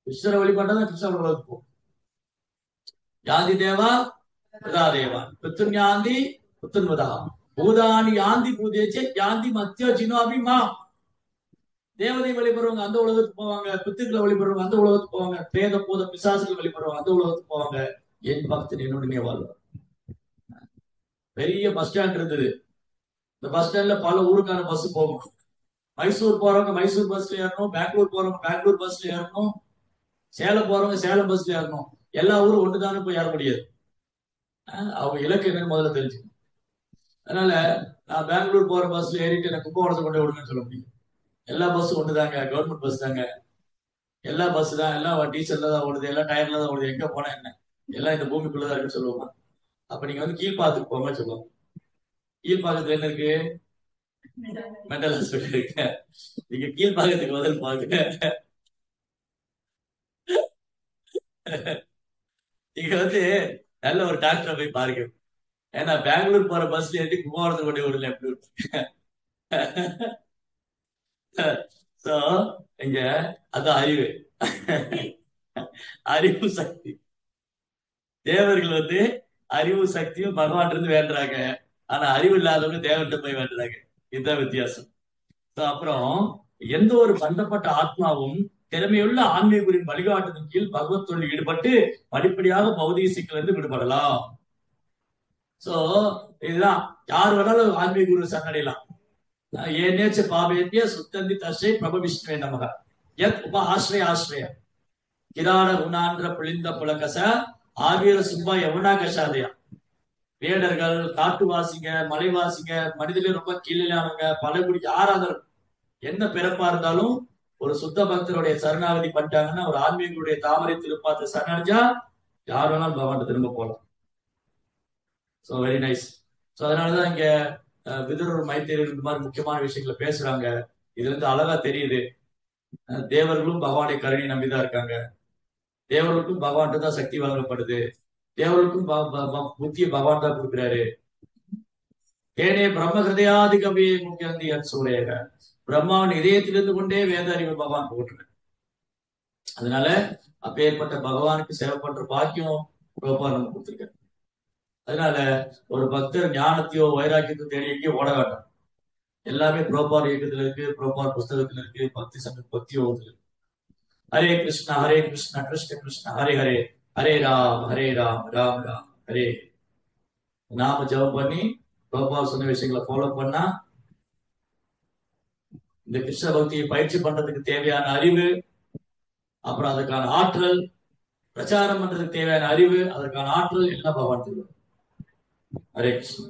கிருஷ்ணரை வழிபட்டாதான் கிருஷ்ணோட உலகத்துக்கு போகும். யாந்தி தேவா பிரதா தேவா பித்துன் யாந்தி புத்துன்வதா பூதானி யாந்தி பூதேச்சே யாந்தி மத்திய சின்னாபிமா. தேவதை வழிபடுறவங்க அந்த உலகத்துக்கு போவாங்க, பித்துக்களை வழிபடுறவங்க அந்த உலகத்துக்கு போவாங்க, பேத பூத பிசாசுகள் வழிபடுறவங்க அந்த உலகத்துக்கு போவாங்க. என் பக்தன் என்னுடனே வாழ்வார். பெரிய பஸ் ஸ்டாண்ட் இருந்தது. இந்த பஸ் ஸ்டாண்ட்ல பல ஊருக்கான பஸ் போகும். மைசூர் போறவங்க மைசூர் பஸ்ல ஏறணும், பெங்களூர் போறவங்க பெங்களூர் பஸ்ல ஏறணும், சேலம் போறவங்க சேலம் பஸ்ல ஏறணும். எல்லா ஊரும் ஒண்ணுதானே போய் ஏற முடியாது. அவங்க இலக்கு என்னன்னு முதல்ல தெரிஞ்சுக்கணும். அதனால நான் பெங்களூர் போற பஸ்ல ஏறிட்டு எனக்கு கும்பகோணத்தை கொண்டு விடுங்கன்னு சொல்ல முடியும். எல்லா பஸ்ஸும் ஒண்ணுதாங்க, கவர்மெண்ட் பஸ் தாங்க, எல்லா பஸ் தான், எல்லாம் டீசல்ல தான் ஓடுது, எல்லாம் டயர்ல தான் ஓடுது, எங்க போனா என்ன, எல்லாம் இந்த பூமிக்குள்ளதான் இருக்குன்னு சொல்லுவாங்க. அப்ப நீங்க வந்து கீழ்பாத்துக்கு போங்க சொல்லுவாங்க. கீழ்பாக்கத்துல என்ன இருக்கு? மென்டல் ஹாஸ்பிட்டல் இருக்கு. நீங்க கீழ்பாக்கத்துக்கு முதல் பாருங்க. நீங்க வந்து நல்ல ஒரு டாக்டரை போய் பாருங்க. ஏன்னா பெங்களூர் போற பஸ்ல ஏறி கும்பகோணத்துக்கு கொண்டு விடல எப்படி சோ இங்க அதான் அறிவு. அறிவு சக்தி. தேவர்கள் வந்து அறிவு சக்தியும் பகவான் இருந்து வேண்டுறாங்க. ஆனா அறிவு இல்லாதவங்க தேவன்கிட்ட போய் வேண்டுறாங்க. இதுதான் வித்தியாசம். அப்புறம் எந்த ஒரு பந்தப்பட்ட ஆத்மாவும் திறமையுள்ள ஆன்மீகரின் வழிகாட்டுதலின் கீழ் பகவத் தொழில் ஈடுபட்டு படிப்படியாக பௌதிக சிக்கலிருந்து விடுபடலாம். சோ இதுதான் யார் வேணாலும் ஆன்மீக குரு சரணடையலாம். ஏனேச்ச பாவேத்திய சுத்தந்தி தசை பிரப விஷ்ணுவே நமக யத் உப ஆசிரிய கிராட குணான்ற புளிந்த புலகச ஆவீர சுப்பா யமுனா கஷாதயா. வேடர்கள், காட்டுவாசிங்க, மலைவாசிங்க, மனிதர்களே ரொம்ப கீழானவங்க, பழங்குடி யாராದರೂ என்ன பிறப்பா இருந்தாலும் ஒரு சுத்த பக்தருடைய சரணாகதி பண்ணிட்டாங்கன்னா, ஒரு ஆன்மீகருடைய தாமரை திருப்பாத்து சரணடைஞ்சா யார் வேணாலும் பகவான் திரும்ப போகலாம். So very nice. சோ அதனாலதான் இங்க விதுரர் மைத்திரர் இந்த மாதிரி முக்கியமான விஷயங்களை பேசுறாங்க. இதுல இருந்து அழகா தெரியுது தேவர்களும் பகவானை கருணை நம்பிதான் இருக்காங்க. தேவர்களுக்கும் பகவான் தான் சக்தி வழங்கப்படுது. தேவர்களுக்கும் புத்திய பகவான் தான் கொடுக்குறாரு. ஏனே பிரம்ம ஹிருதயாதி கவியை முக்கியந்தி சூரியக பிரம்மாவின் இதயத்திலிருந்து கொண்டே வேத அறிவு பகவான் போட்டுருக்க. அதனால அப்பேற்பட்ட பகவானுக்கு சேவை பண்ற பாக்கியம் பிரபா நம்ம கொடுத்துருக்க. அதனால ஒரு பக்தர் ஞானத்தையோ வைராக்கியத்தையோ தேடி எங்கேயும் ஓட வேண்டாம். எல்லாமே புரோபார் இயக்கத்துல இருக்கு, புரோபார் புஸ்தகத்துல இருக்கு, பக்தி சங்க பக்தி யோகத்துல இருக்கு. ஹரே கிருஷ்ணா கிருஷ்ண கிருஷ்ண ஹரே ஹரே, ஹரே ராம் ராம் ராம் ஹரே. நாம ஜெபம் பண்ணி புரோபார் சொன்ன விஷயங்களை ஃபாலோ பண்ணா இந்த கிருஷ்ண பக்தியை பயிற்சி பண்றதுக்கு தேவையான அறிவு, அப்புறம் அதுக்கான ஆற்றல், பிரச்சாரம் பண்றதுக்கு தேவையான அறிவு, அதற்கான ஆற்றல் எல்லாம் பகவான் தருவார். ஹரே கிருஷ்ண.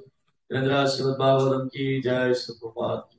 பாகவதம் கி ஜெய். ஸ்ரீ பிரபுபாத்.